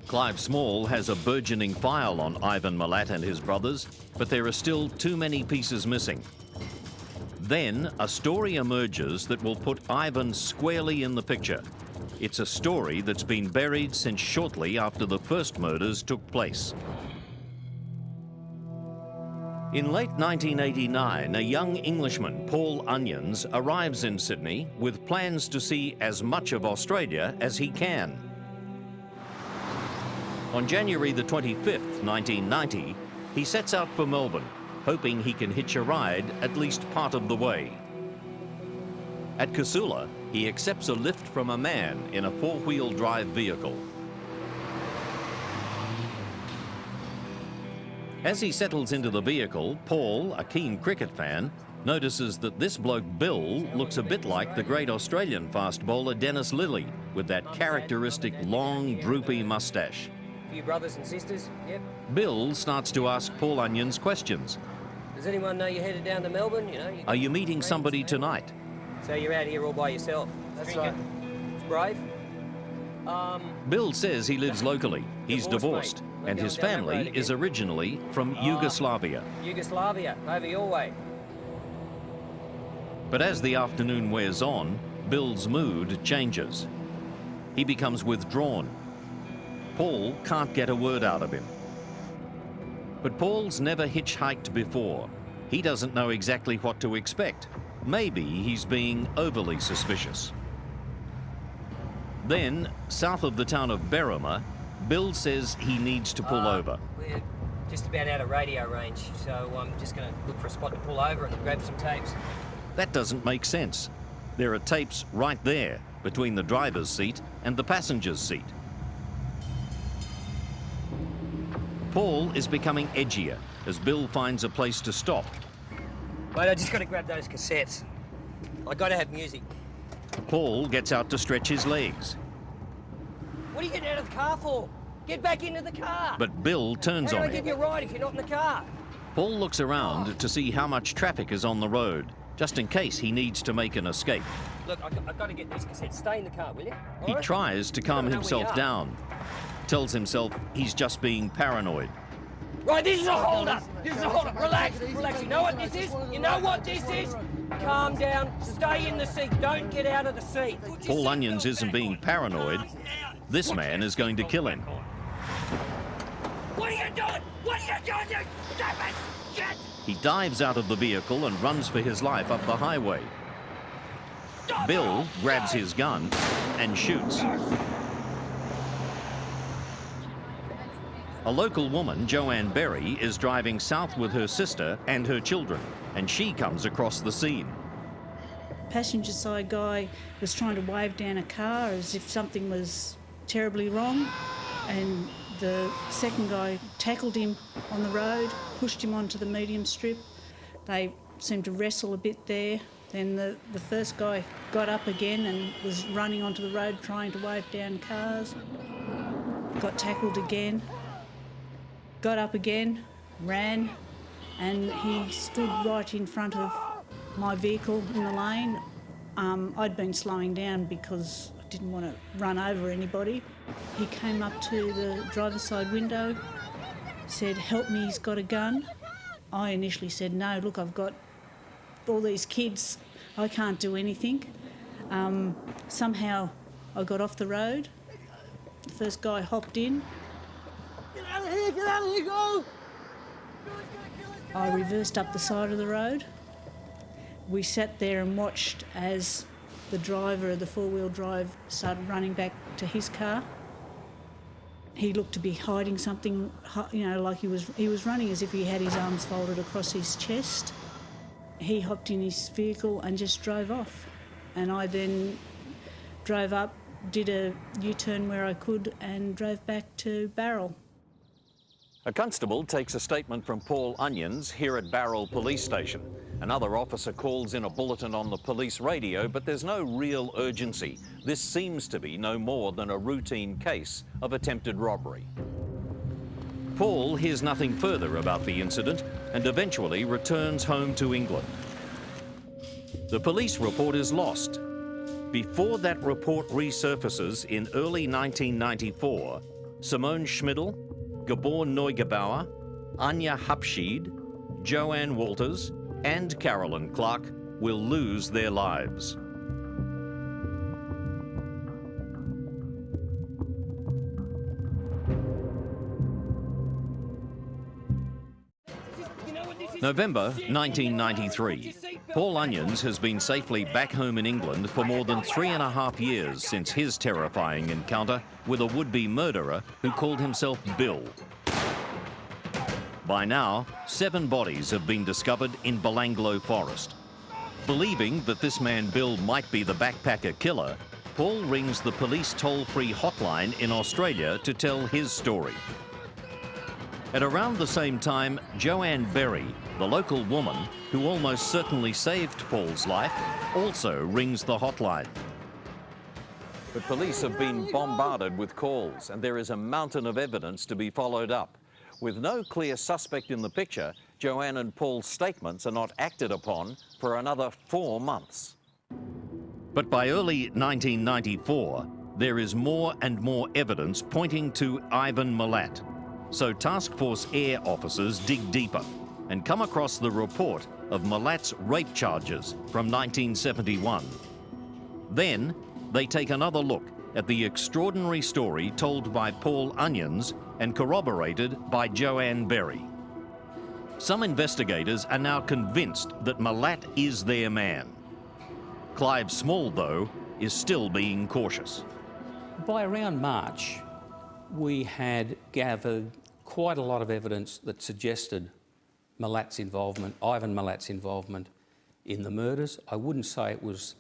Clive Small has a burgeoning file on Ivan Milat and his brothers, but there are still too many pieces missing. Then a story emerges that will put Ivan squarely in the picture. It's a story that's been buried since shortly after the first murders took place. In late 1989, a young Englishman, Paul Onions, arrives in Sydney with plans to see as much of Australia as he can. On January the 25th, 1990, he sets out for Melbourne, hoping he can hitch a ride at least part of the way. At Casula, he accepts a lift from a man in a four-wheel drive vehicle. As he settles into the vehicle, Paul, a keen cricket fan, notices that this bloke Bill looks a bit like the great Australian fast bowler Dennis Lillee, with that characteristic long, droopy moustache. A few brothers and sisters, yep. Bill starts to ask Paul Onions questions. Does anyone know you're headed down to Melbourne? Are you meeting somebody tonight? So you're out here all by yourself? That's right. It's brave. Bill says he lives locally. He's divorced, and his family is originally from Yugoslavia. Yugoslavia, over your way. But as the afternoon wears on, Bill's mood changes. He becomes withdrawn. Paul can't get a word out of him. But Paul's never hitchhiked before. He doesn't know exactly what to expect. Maybe he's being overly suspicious. Then, south of the town of Berrima, Bill says he needs to pull over. We're just about out of radio range, so I'm just going to look for a spot to pull over and grab some tapes. That doesn't make sense. There are tapes right there, between the driver's seat and the passenger's seat. Paul is becoming edgier as Bill finds a place to stop. Wait, I just got to grab those cassettes. I got to have music. Paul gets out to stretch his legs. What are you getting out of the car for? Get back into the car. But Bill turns How on do I give you him. a ride if you're not in the car? Paul looks around to see how much traffic is on the road, just in case he needs to make an escape. Look, I've got to get these cassettes. Stay in the car, will you? All He right? tries to calm I don't know where himself you are. down, tells himself he's just being paranoid. Right, this is a hold-up. This is a hold-up. Relax, relax. You know what this is? You know what this is? Calm down. Stay in the seat. Don't get out of the seat. Paul Onions isn't being paranoid. This man is going to kill him. What are you doing? What are you doing, you stupid shit? He dives out of the vehicle and runs for his life up the highway. Bill grabs his gun and shoots. A local woman, Joanne Berry, is driving south with her sister and her children, and she comes across the scene. Passenger side guy was trying to wave down a car as if something was terribly wrong, and the second guy tackled him on the road, pushed him onto the medium strip. They seemed to wrestle a bit there. Then the first guy got up again and was running onto the road trying to wave down cars. Got tackled again. Got up again, ran, and he stood right in front of my vehicle in the lane. I'd been slowing down because I didn't want to run over anybody. He came up to the driver's side window, said, "Help me, he's got a gun." I initially said, "No, look, I've got all these kids, I can't do anything." Somehow I got off the road. The first guy hopped in. Get out of here, get out of here, go! I reversed up the side of the road. We sat there and watched as the driver of the four-wheel drive started running back to his car. He looked to be hiding something, you know, like he was running as if he had his arms folded across his chest. He hopped in his vehicle and just drove off. And I then drove up, did a U-turn where I could and drove back to Barrel. A constable takes a statement from Paul Onions here at Barrel Police Station. Another officer calls in a bulletin on the police radio, but there's no real urgency. This seems to be no more than a routine case of attempted robbery. Paul hears nothing further about the incident and eventually returns home to England. The police report is lost. Before that report resurfaces in early 1994, Simone Schmidl, Gabor Neugebauer, Anja Habschield, Joanne Walters, and Carolyn Clarke will lose their lives. November 1993. Paul Onions has been safely back home in England for more than 3.5 years since his terrifying encounter with a would-be murderer who called himself Bill. By now, 7 bodies have been discovered in Belanglo Forest. Believing that this man Bill might be the backpacker killer, Paul rings the police toll-free hotline in Australia to tell his story. At around the same time, Joanne Berry, the local woman who almost certainly saved Paul's life, also rings the hotline. But police have been bombarded with calls, and there is a mountain of evidence to be followed up. With no clear suspect in the picture, Joanne and Paul's statements are not acted upon for another 4 months. But by early 1994, there is more and more evidence pointing to Ivan Milat. So Task Force Air officers dig deeper and come across the report of Milat's rape charges from 1971. Then they take another look at the extraordinary story told by Paul Onions and corroborated by Joanne Berry. Some investigators are now convinced that Milat is their man. Clive Small, though, is still being cautious. By around March, we had gathered quite a lot of evidence that suggested Milat's involvement, Ivan Milat's involvement in the murders. I wouldn't say it was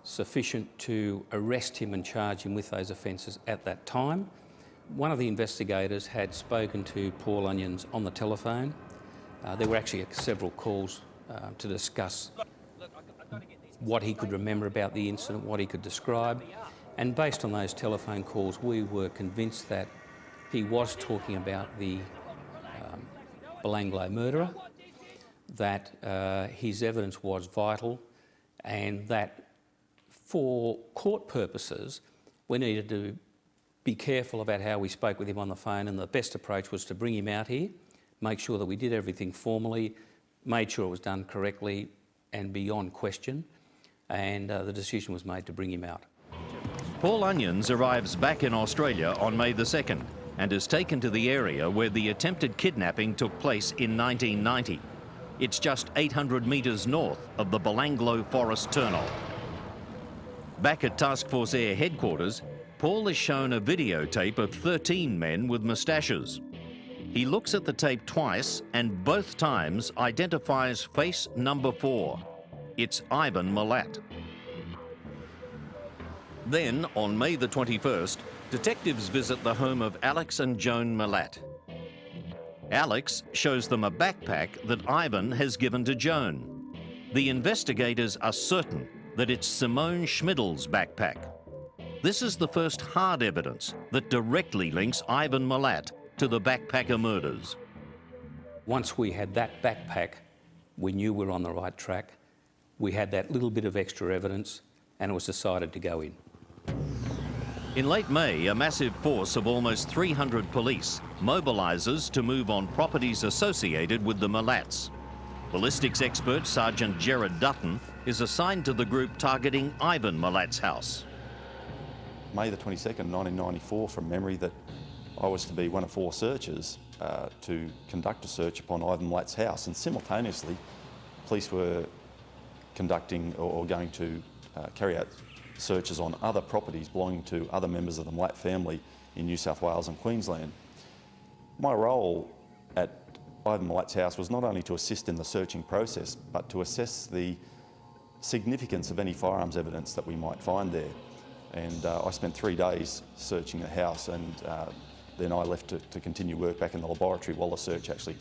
sufficient to arrest him and charge him with those offences at that time. One of the investigators had spoken to Paul Onions on the telephone. There were actually several calls to discuss what he could remember about the incident, what he could describe. And based on those telephone calls, we were convinced that he was talking about the Belanglo murderer, that his evidence was vital, and that for court purposes we needed to be careful about how we spoke with him on the phone, and the best approach was to bring him out here, make sure that we did everything formally, made sure it was done correctly and beyond question, and the decision was made to bring him out. Paul Onions arrives back in Australia on May the 2nd and is taken to the area where the attempted kidnapping took place in 1990. It's just 800 metres north of the Belanglo forest turnoff. Back at Task Force Air headquarters, Paul is shown a videotape of 13 men with moustaches. He looks at the tape twice and both times identifies face number 4. It's Ivan Milat. Then, on May the 21st, detectives visit the home of Alex and Joan Milat. Alex shows them a backpack that Ivan has given to Joan. The investigators are certain that it's Simone Schmidl's backpack. This is the first hard evidence that directly links Ivan Milat to the backpacker murders. Once we had that backpack, we knew we were on the right track. We had that little bit of extra evidence, and it was decided to go in. In late May, a massive force of almost 300 police mobilises to move on properties associated with the Milats. Ballistics expert Sergeant Gerard Dutton is assigned to the group targeting Ivan Milat's house. May the 22nd, 1994, from memory, that I was to be one of 4 searchers to conduct a search upon Ivan Milat's house, and simultaneously police were conducting or going to carry out searches on other properties belonging to other members of the Milat family in New South Wales and Queensland. My role at Ivan Milat's house was not only to assist in the searching process, but to assess the significance of any firearms evidence that we might find there. And I spent 3 days searching the house, and then I left to continue work back in the laboratory while the search actually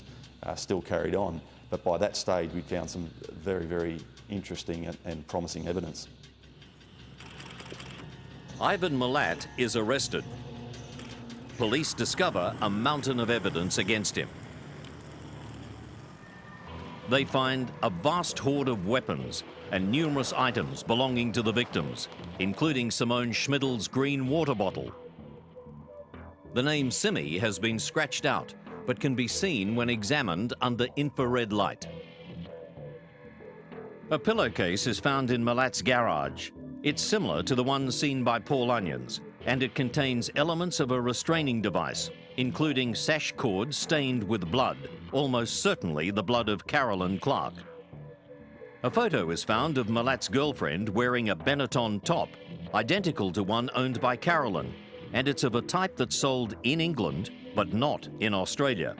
still carried on. But by that stage, we'd found some very, very interesting and promising evidence. Ivan Milat is arrested. Police discover a mountain of evidence against him. They find a vast hoard of weapons and numerous items belonging to the victims, including Simone Schmidl's green water bottle. The name Simi has been scratched out, but can be seen when examined under infrared light. A pillowcase is found in Milat's garage. It's similar to the one seen by Paul Onions, and it contains elements of a restraining device, including sash cord stained with blood, almost certainly the blood of Carolyn Clarke. A photo is found of Milat's girlfriend wearing a Benetton top, identical to one owned by Carolyn, and it's of a type that's sold in England, but not in Australia.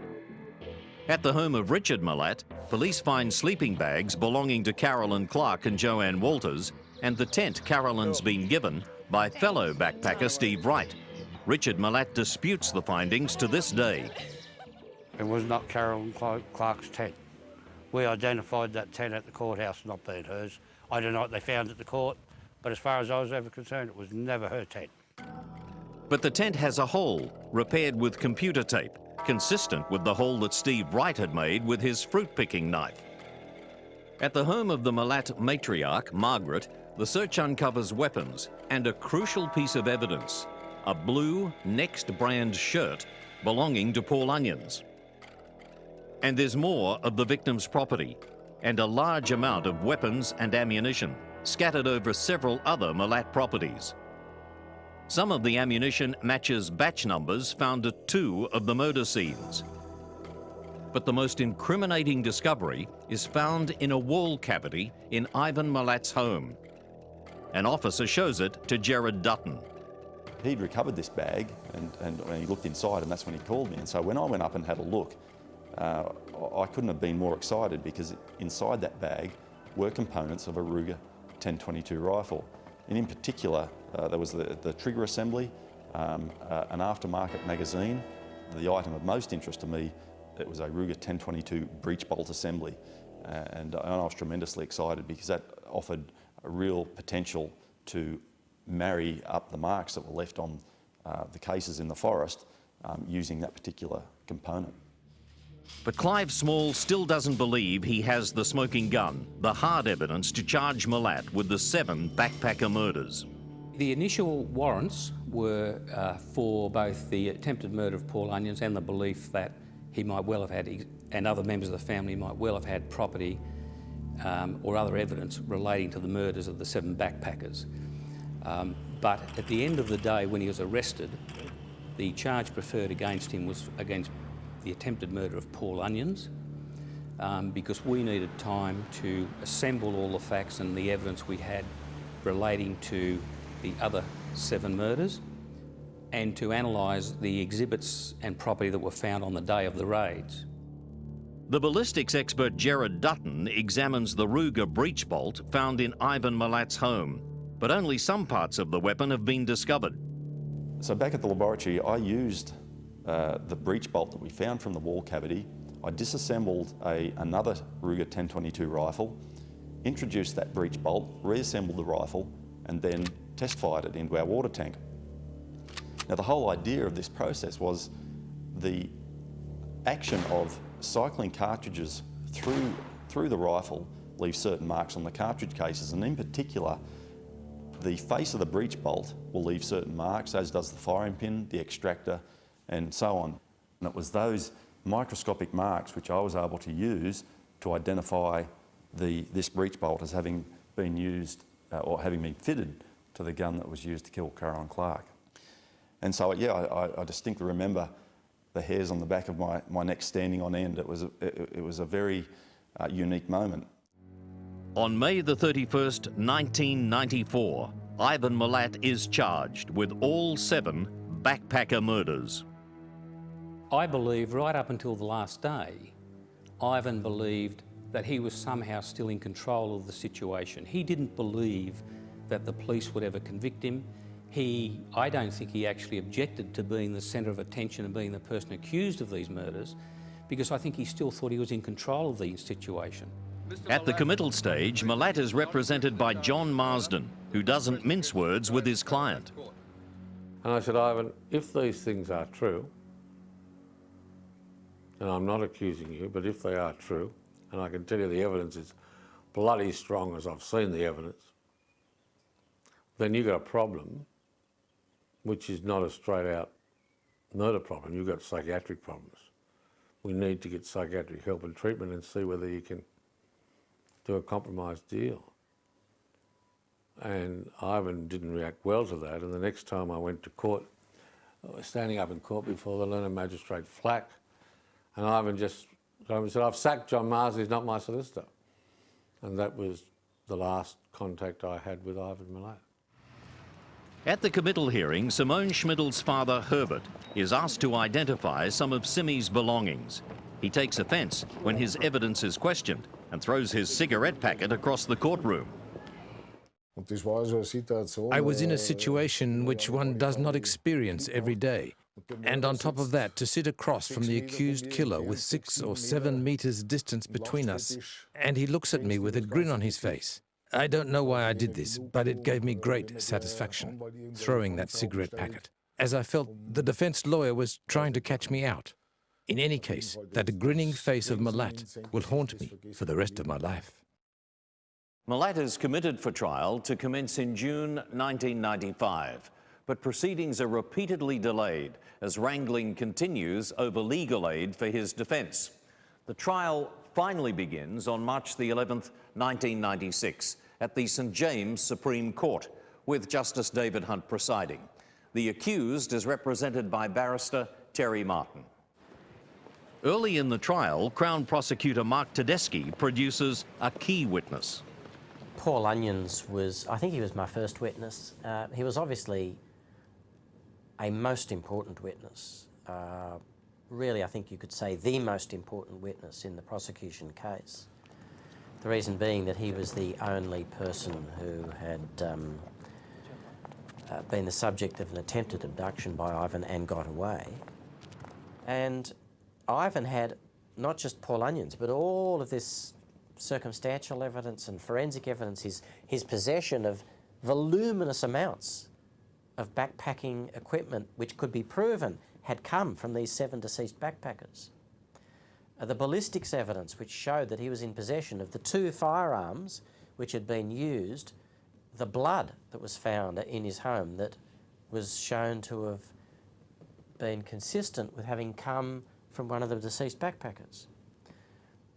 At the home of Richard Milat, police find sleeping bags belonging to Carolyn Clarke and Joanne Walters, and the tent Carolyn's been given by fellow backpacker Steve Wright. Richard Milat disputes the findings to this day. It was not Carolyn Clarke's tent. We identified that tent at the courthouse not being hers. I don't know what they found at the court, but as far as I was ever concerned, it was never her tent. But the tent has a hole, repaired with computer tape, consistent with the hole that Steve Wright had made with his fruit-picking knife. At the home of the Milat matriarch, Margaret, the search uncovers weapons and a crucial piece of evidence, a blue Next brand shirt belonging to Paul Onions. And there's more of the victim's property and a large amount of weapons and ammunition scattered over several other Milat properties. Some of the ammunition matches batch numbers found at 2 of the murder scenes. But the most incriminating discovery is found in a wall cavity in Ivan Milat's home. An officer shows it to Gerard Dutton. He'd recovered this bag and he looked inside, and that's when he called me. And so when I went up and had a look, I couldn't have been more excited, because inside that bag were components of a Ruger 10-22 rifle. And in particular, there was the trigger assembly, an aftermarket magazine. The item of most interest to me, it was a Ruger 10-22 breech bolt assembly. And I was tremendously excited, because that offered a real potential to marry up the marks that were left on the cases in the forest using that particular component. But Clive Small still doesn't believe he has the smoking gun, the hard evidence to charge Milat with the 7 backpacker murders. The initial warrants were for both the attempted murder of Paul Onions and the belief that he might well have had, and other members of the family might well have had property or other evidence relating to the murders of the 7 backpackers. But at the end of the day, when he was arrested, the charge preferred against him was against the attempted murder of Paul Onions, because we needed time to assemble all the facts and the evidence we had relating to the other 7 murders, and to analyse the exhibits and property that were found on the day of the raids. The ballistics expert Gerard Dutton examines the Ruger breech bolt found in Ivan Milat's home, but only some parts of the weapon have been discovered. So back at the laboratory, I used the breech bolt that we found from the wall cavity. I disassembled another Ruger 1022 rifle, introduced that breech bolt, reassembled the rifle, and then test fired it into our water tank. Now the whole idea of this process was the action of cycling cartridges through the rifle leaves certain marks on the cartridge cases, and in particular the face of the breech bolt will leave certain marks, as does the firing pin, the extractor, and so on. And it was those microscopic marks which I was able to use to identify this breech bolt as having been used or having been fitted to the gun that was used to kill Carr and Clarke. And so, yeah, I distinctly remember the hairs on the back of my neck standing on end. It was a very unique moment. On May the 31st, 1994, Ivan Milat is charged with all 7 backpacker murders. I believe right up until the last day, Ivan believed that he was somehow still in control of the situation. He didn't believe that the police would ever convict him. I don't think he actually objected to being the centre of attention and being the person accused of these murders, because I think he still thought he was in control of the situation. At the committal stage, Milat is represented by John Marsden, who doesn't mince words with his client. And I said, Ivan, if these things are true, and I'm not accusing you, but if they are true, and I can tell you the evidence is bloody strong as I've seen the evidence, then you've got a problem which is not a straight out murder problem. You've got psychiatric problems. We need to get psychiatric help and treatment and see whether you can do a compromise deal. And Ivan didn't react well to that, and the next time I went to court, I was standing up in court before the learned magistrate Flack, and Ivan said, I've sacked John Marsden, he's not my solicitor. And that was the last contact I had with Ivan Milat. At the committal hearing, Simone Schmidl's father, Herbert, is asked to identify some of Simi's belongings. He takes offence when his evidence is questioned and throws his cigarette packet across the courtroom. I was in a situation which one does not experience every day. And on top of that, to sit across from the accused killer with 6 or 7 meters distance between us, and he looks at me with a grin on his face. I don't know why I did this, but it gave me great satisfaction, throwing that cigarette packet, as I felt the defence lawyer was trying to catch me out. In any case, that grinning face of Milat will haunt me for the rest of my life. Milat is committed for trial to commence in June 1995, but proceedings are repeatedly delayed as wrangling continues over legal aid for his defence. The trial finally begins on March the 11th, 1996, at the St James Supreme Court, with Justice David Hunt presiding. The accused is represented by barrister Terry Martin. Early in the trial, Crown Prosecutor Mark Tedeschi produces a key witness. Paul Onions I think he was my first witness. He was obviously a most important witness. Really, I think you could say the most important witness in the prosecution case. The reason being that he was the only person who had been the subject of an attempted abduction by Ivan and got away. And Ivan had not just Paul Onions, but all of this circumstantial evidence and forensic evidence, his possession of voluminous amounts of backpacking equipment which could be proven had come from these 7 deceased backpackers. The ballistics evidence, which showed that he was in possession of the 2 firearms which had been used, the blood that was found in his home that was shown to have been consistent with having come from one of the deceased backpackers.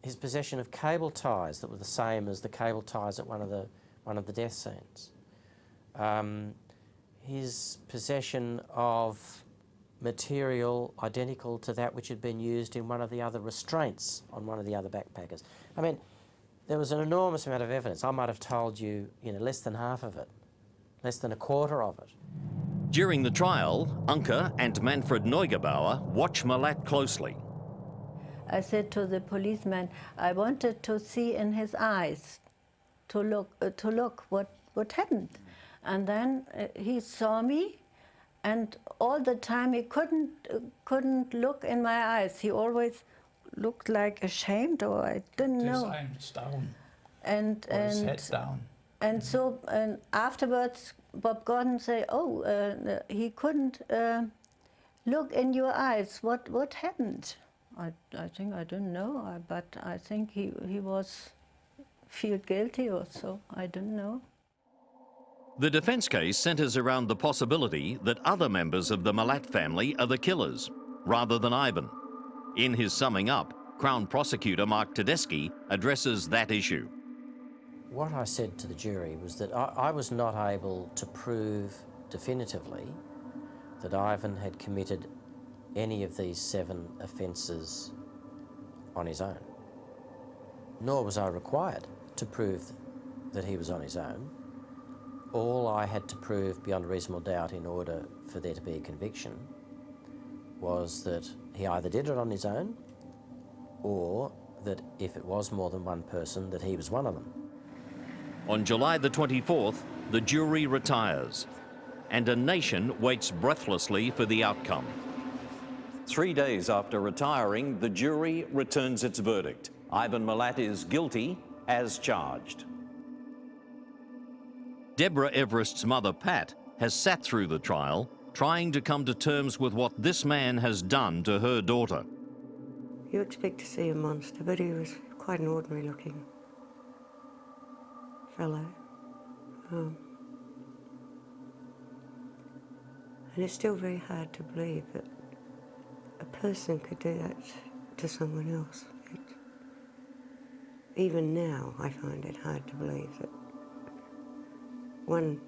His possession of cable ties that were the same as the cable ties at one of the death scenes. His possession of material identical to that which had been used in one of the other restraints on one of the other backpackers. I mean, there was an enormous amount of evidence. I might have told you, less than half of it, less than a quarter of it. During the trial, Anja and Manfred Neugebauer watch Milat closely. I said to the policeman, I wanted to see in his eyes, to look what happened. And then he saw me, and all the time he couldn't look in my eyes. He always looked like ashamed, or I didn't know. His down. And his head down. And so afterwards, Bob Gordon said, "Oh, he couldn't look in your eyes. What happened?" I think I don't know, but I think he was feel guilty or so. I don't know. The defence case centres around the possibility that other members of the Milat family are the killers, rather than Ivan. In his summing up, Crown Prosecutor Mark Tedeschi addresses that issue. What I said to the jury was that I was not able to prove definitively that Ivan had committed any of these 7 offences on his own, nor was I required to prove that he was on his own. All I had to prove beyond a reasonable doubt in order for there to be a conviction was that he either did it on his own, or that if it was more than one person, that he was one of them. On July the 24th, the jury retires, and a nation waits breathlessly for the outcome. 3 days after retiring, the jury returns its verdict. Ivan Milat is guilty as charged. Deborah Everist's mother, Pat, has sat through the trial, trying to come to terms with what this man has done to her daughter. You expect to see a monster, but he was quite an ordinary-looking fellow. And it's still very hard to believe that a person could do that to someone else. Even now, I find it hard to believe that one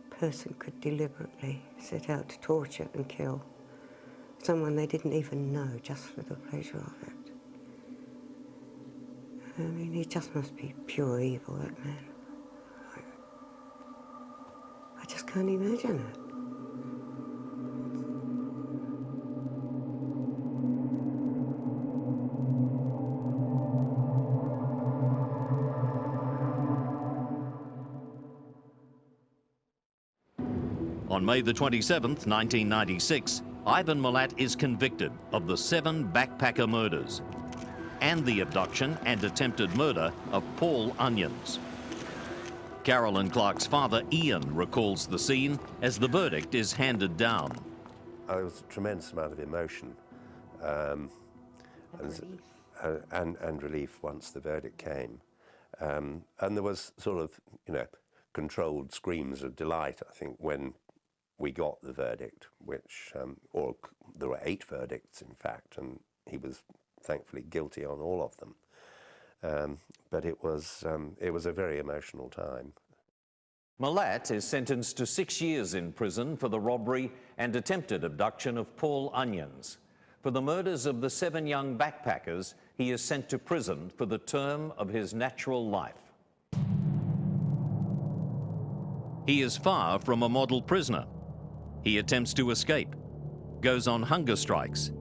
person could deliberately set out to torture and kill someone they didn't even know just for the pleasure of it. I mean, he just must be pure evil, that man. I just can't imagine it. On May the 27th, 1996, Ivan Milat is convicted of the 7 backpacker murders and the abduction and attempted murder of Paul Onions. Carol and Clarke's father, Ian, recalls the scene as the verdict is handed down. There was a tremendous amount of emotion and relief once the verdict came. And there was sort of, controlled screams of delight, I think, when we got the verdict, which, or there were 8 verdicts, in fact, and he was thankfully guilty on all of them. But it was a very emotional time. Milat is sentenced to 6 years in prison for the robbery and attempted abduction of Paul Onions. For the murders of the 7 young backpackers, he is sent to prison for the term of his natural life. He is far from a model prisoner. He attempts to escape, goes on hunger strikes,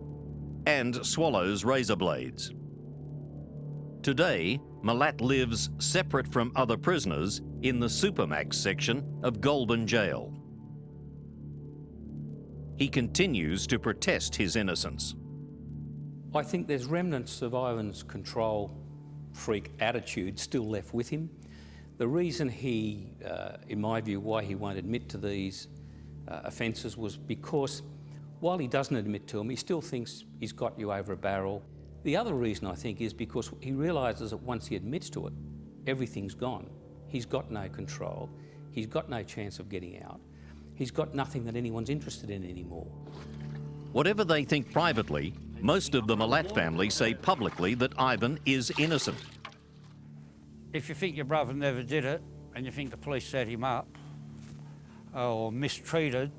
and swallows razor blades. Today, Milat lives separate from other prisoners in the Supermax section of Goulburn Jail. He continues to protest his innocence. I think there's remnants of Ivan's control freak attitude still left with him. The reason he, in my view, why he won't admit to these offences was because While he doesn't admit to them, he still thinks he's got you over a barrel. The other reason, I think, is because he realises that once he admits to it, everything's gone. He's got no control. He's got no chance of getting out. He's got nothing that anyone's interested in anymore. Whatever they think privately, most of the Milat family say publicly that Ivan is innocent. If you think your brother never did it, and you think the police set him up, or mistreated,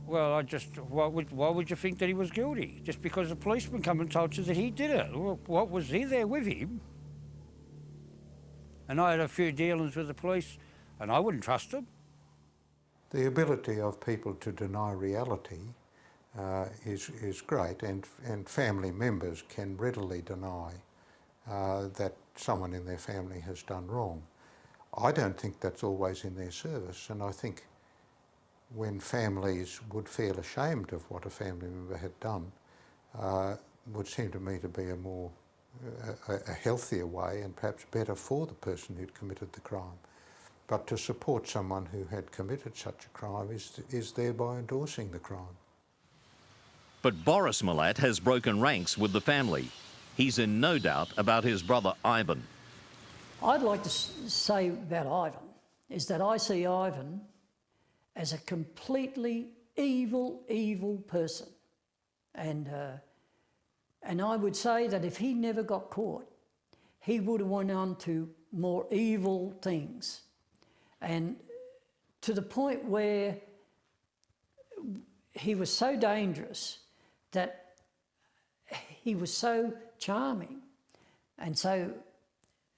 well, why would you think that he was guilty? Just because the policeman come and told you that he did it. Well, what, was he there with him? And I had a few dealings with the police, and I wouldn't trust them. The ability of people to deny reality is great, and family members can readily deny that someone in their family has done wrong. I don't think that's always in their service, and I think when families would feel ashamed of what a family member had done, would seem to me to be a healthier way and perhaps better for the person who'd committed the crime. But to support someone who had committed such a crime is thereby endorsing the crime. But Boris Milat has broken ranks with the family. He's in no doubt about his brother Ivan. I'd like to say about Ivan is that I see Ivan as a completely evil person. And I would say that if he never got caught, he would have went on to more evil things. And to the point where he was so dangerous that he was so charming, and so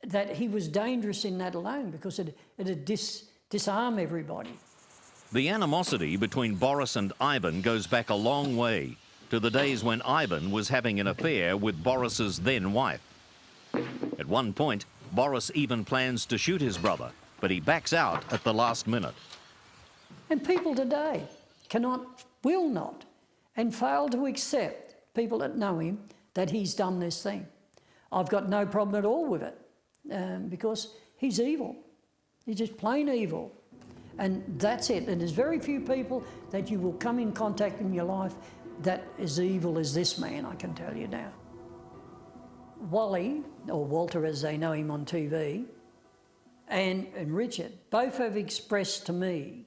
that he was dangerous in that alone, because it'd disarm everybody. The animosity between Boris and Ivan goes back a long way, to the days when Ivan was having an affair with Boris's then wife. At one point, Boris even plans to shoot his brother, but he backs out at the last minute. And people today will not, and fail to accept, people that know him, that he's done this thing. I've got no problem at all with it, because he's evil. He's just plain evil. And that's it. And there's very few people that you will come in contact in your life that is evil as this man, I can tell you now. Wally, or Walter as they know him on TV, and Richard, both have expressed to me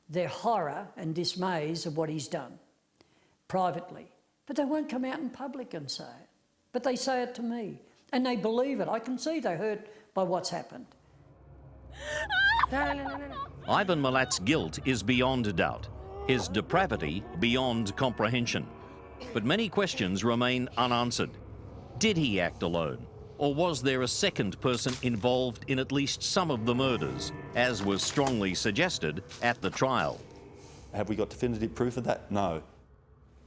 their horror and dismays of what he's done, privately. But they won't come out in public and say it. But they say it to me, and they believe it. I can see they're hurt by what's happened. Ivan Milat's guilt is beyond doubt, his depravity beyond comprehension. But many questions remain unanswered. Did he act alone? Or was there a second person involved in at least some of the murders, as was strongly suggested at the trial? Have we got definitive proof of that? No.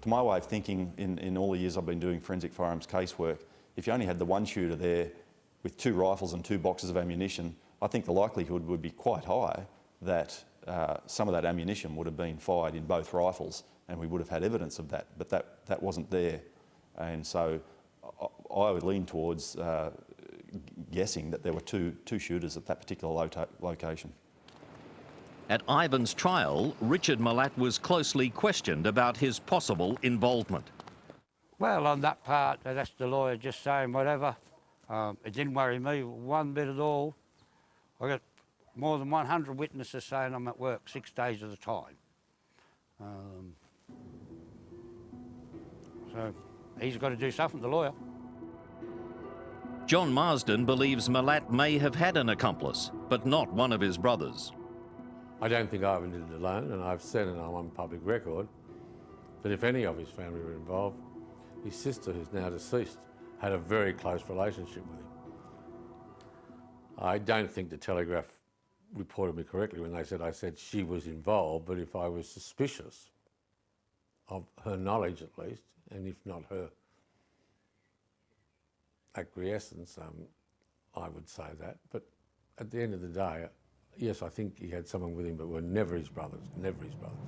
To my way of thinking, in all the years I've been doing forensic firearms casework, if you only had the one shooter there with 2 rifles and 2 boxes of ammunition, I think the likelihood would be quite high that some of that ammunition would have been fired in both rifles, and we would have had evidence of that, but that wasn't there. And so I would lean towards guessing that there were two shooters at that particular location. At Ivan's trial, Richard Milat was closely questioned about his possible involvement. Well, on that part, that's the lawyer just saying whatever. It didn't worry me one bit at all. I got more than 100 witnesses saying I'm at work 6 days at a time. So he's got to do something, the lawyer. John Marsden believes Milat may have had an accomplice, but not one of his brothers. I don't think Ivan did it alone, and I've said, and I'm on public record, that if any of his family were involved, his sister, who's now deceased, had a very close relationship with him. I don't think the Telegraph reported me correctly when they said I said she was involved, but if I was suspicious of her knowledge at least, and if not her acquiescence, I would say that. But at the end of the day, yes, I think he had someone with him, but were never his brothers, never his brothers.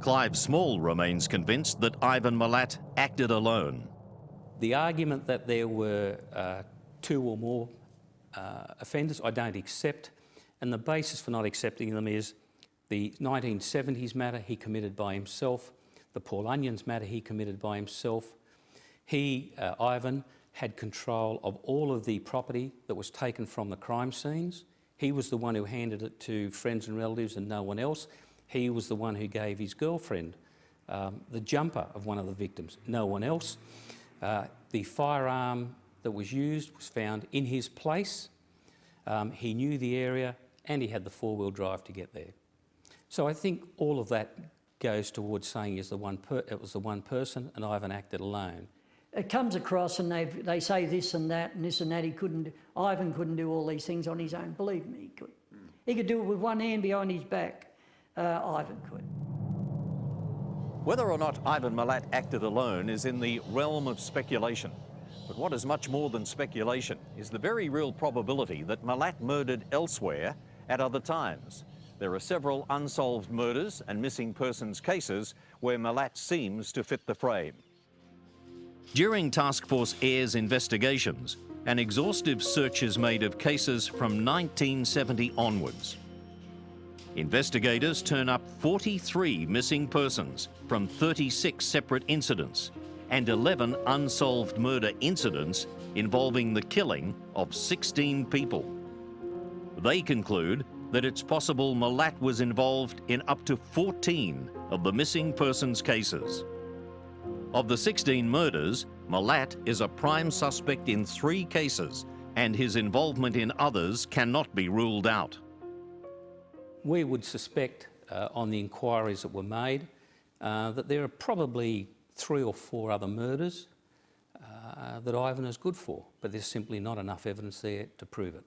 Clive Small remains convinced that Ivan Milat acted alone. The argument that there were 2 or more offenders, I don't accept, and the basis for not accepting them is the 1970s matter he committed by himself, The Paul Onions matter he committed by himself. He, Ivan, had control of all of the property that was taken from the crime scenes. He was the one who handed it to friends and relatives and no one else. He was the one who gave his girlfriend the jumper of one of the victims, no one else. The firearm that was used was found in his place. He knew the area and he had the four-wheel drive to get there. So I think all of that goes towards saying it was the one person and Ivan acted alone. It comes across and they say this and that and this and that. Ivan couldn't do all these things on his own. Believe me, he could. He could do it with one hand behind his back. Ivan could. Whether or not Ivan Milat acted alone is in the realm of speculation. But what is much more than speculation is the very real probability that Milat murdered elsewhere at other times. There are several unsolved murders and missing persons cases where Milat seems to fit the frame. During Task Force Air's investigations, an exhaustive search is made of cases from 1970 onwards. Investigators turn up 43 missing persons from 36 separate incidents and 11 unsolved murder incidents involving the killing of 16 people. They conclude that it's possible Milat was involved in up to 14 of the missing persons cases. Of the 16 murders, Milat is a prime suspect in 3 cases, and his involvement in others cannot be ruled out. We would suspect on the inquiries that were made that there are probably 3 or 4 other murders that Ivan is good for, but there's simply not enough evidence there to prove it.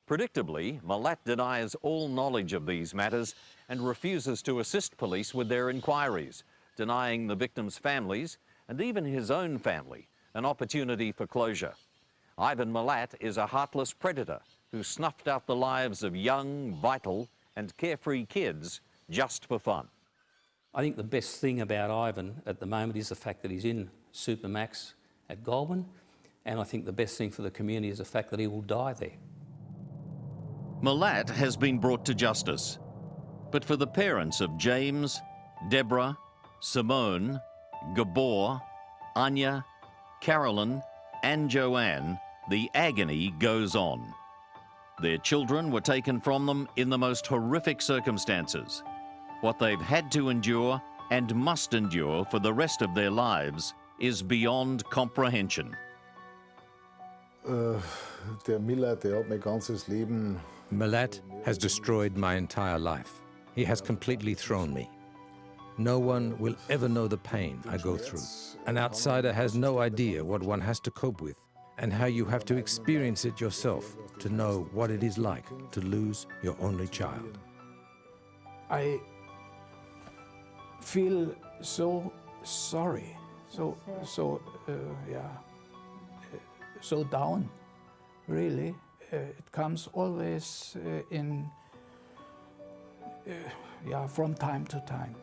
Predictably, Milat denies all knowledge of these matters and refuses to assist police with their inquiries, denying the victims' families and even his own family an opportunity for closure. Ivan Milat is a heartless predator who snuffed out the lives of young, vital and carefree kids just for fun. I think the best thing about Ivan at the moment is the fact that he's in Supermax at Goulburn, and I think the best thing for the community is the fact that he will die there. Milat has been brought to justice, but for the parents of James, Deborah, Simone, Gabor, Anja, Carolyn and Joanne, the agony goes on. Their children were taken from them in the most horrific circumstances. What they've had to endure and must endure for the rest of their lives is beyond comprehension. Milat has destroyed my entire life. He has completely thrown me. No one will ever know the pain I go through. An outsider has no idea what one has to cope with and how you have to experience it yourself to know what it is like to lose your only child. I feel so sorry, so down, really. It comes always from time to time.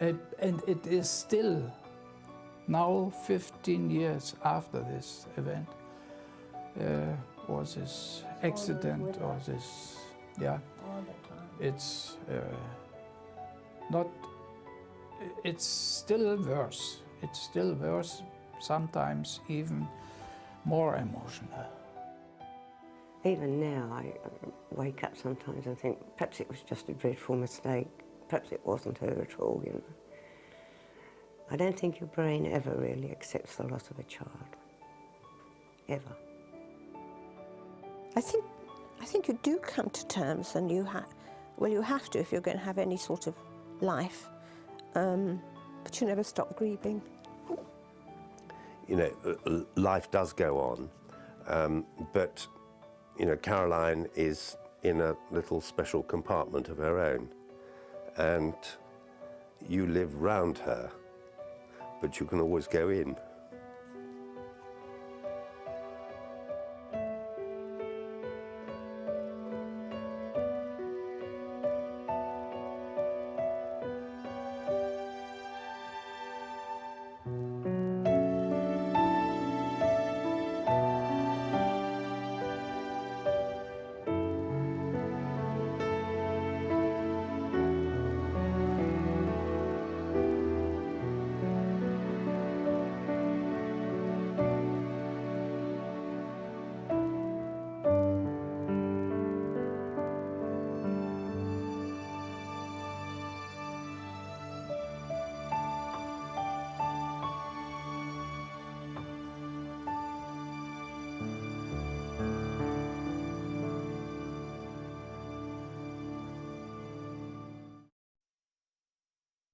And it is still now 15 years after this event, or this accident, or this, it's not, it's still worse. It's still worse, sometimes even more emotional. Even now, I wake up sometimes and think, perhaps it was just a dreadful mistake. Perhaps it wasn't her at all, you know. I don't think your brain ever really accepts the loss of a child. Ever. I think you do come to terms, and you have to if you're going to have any sort of life. But you never stop grieving. You know, life does go on, but, you know, Caroline is in a little special compartment of her own, and you live round her, but you can always go in.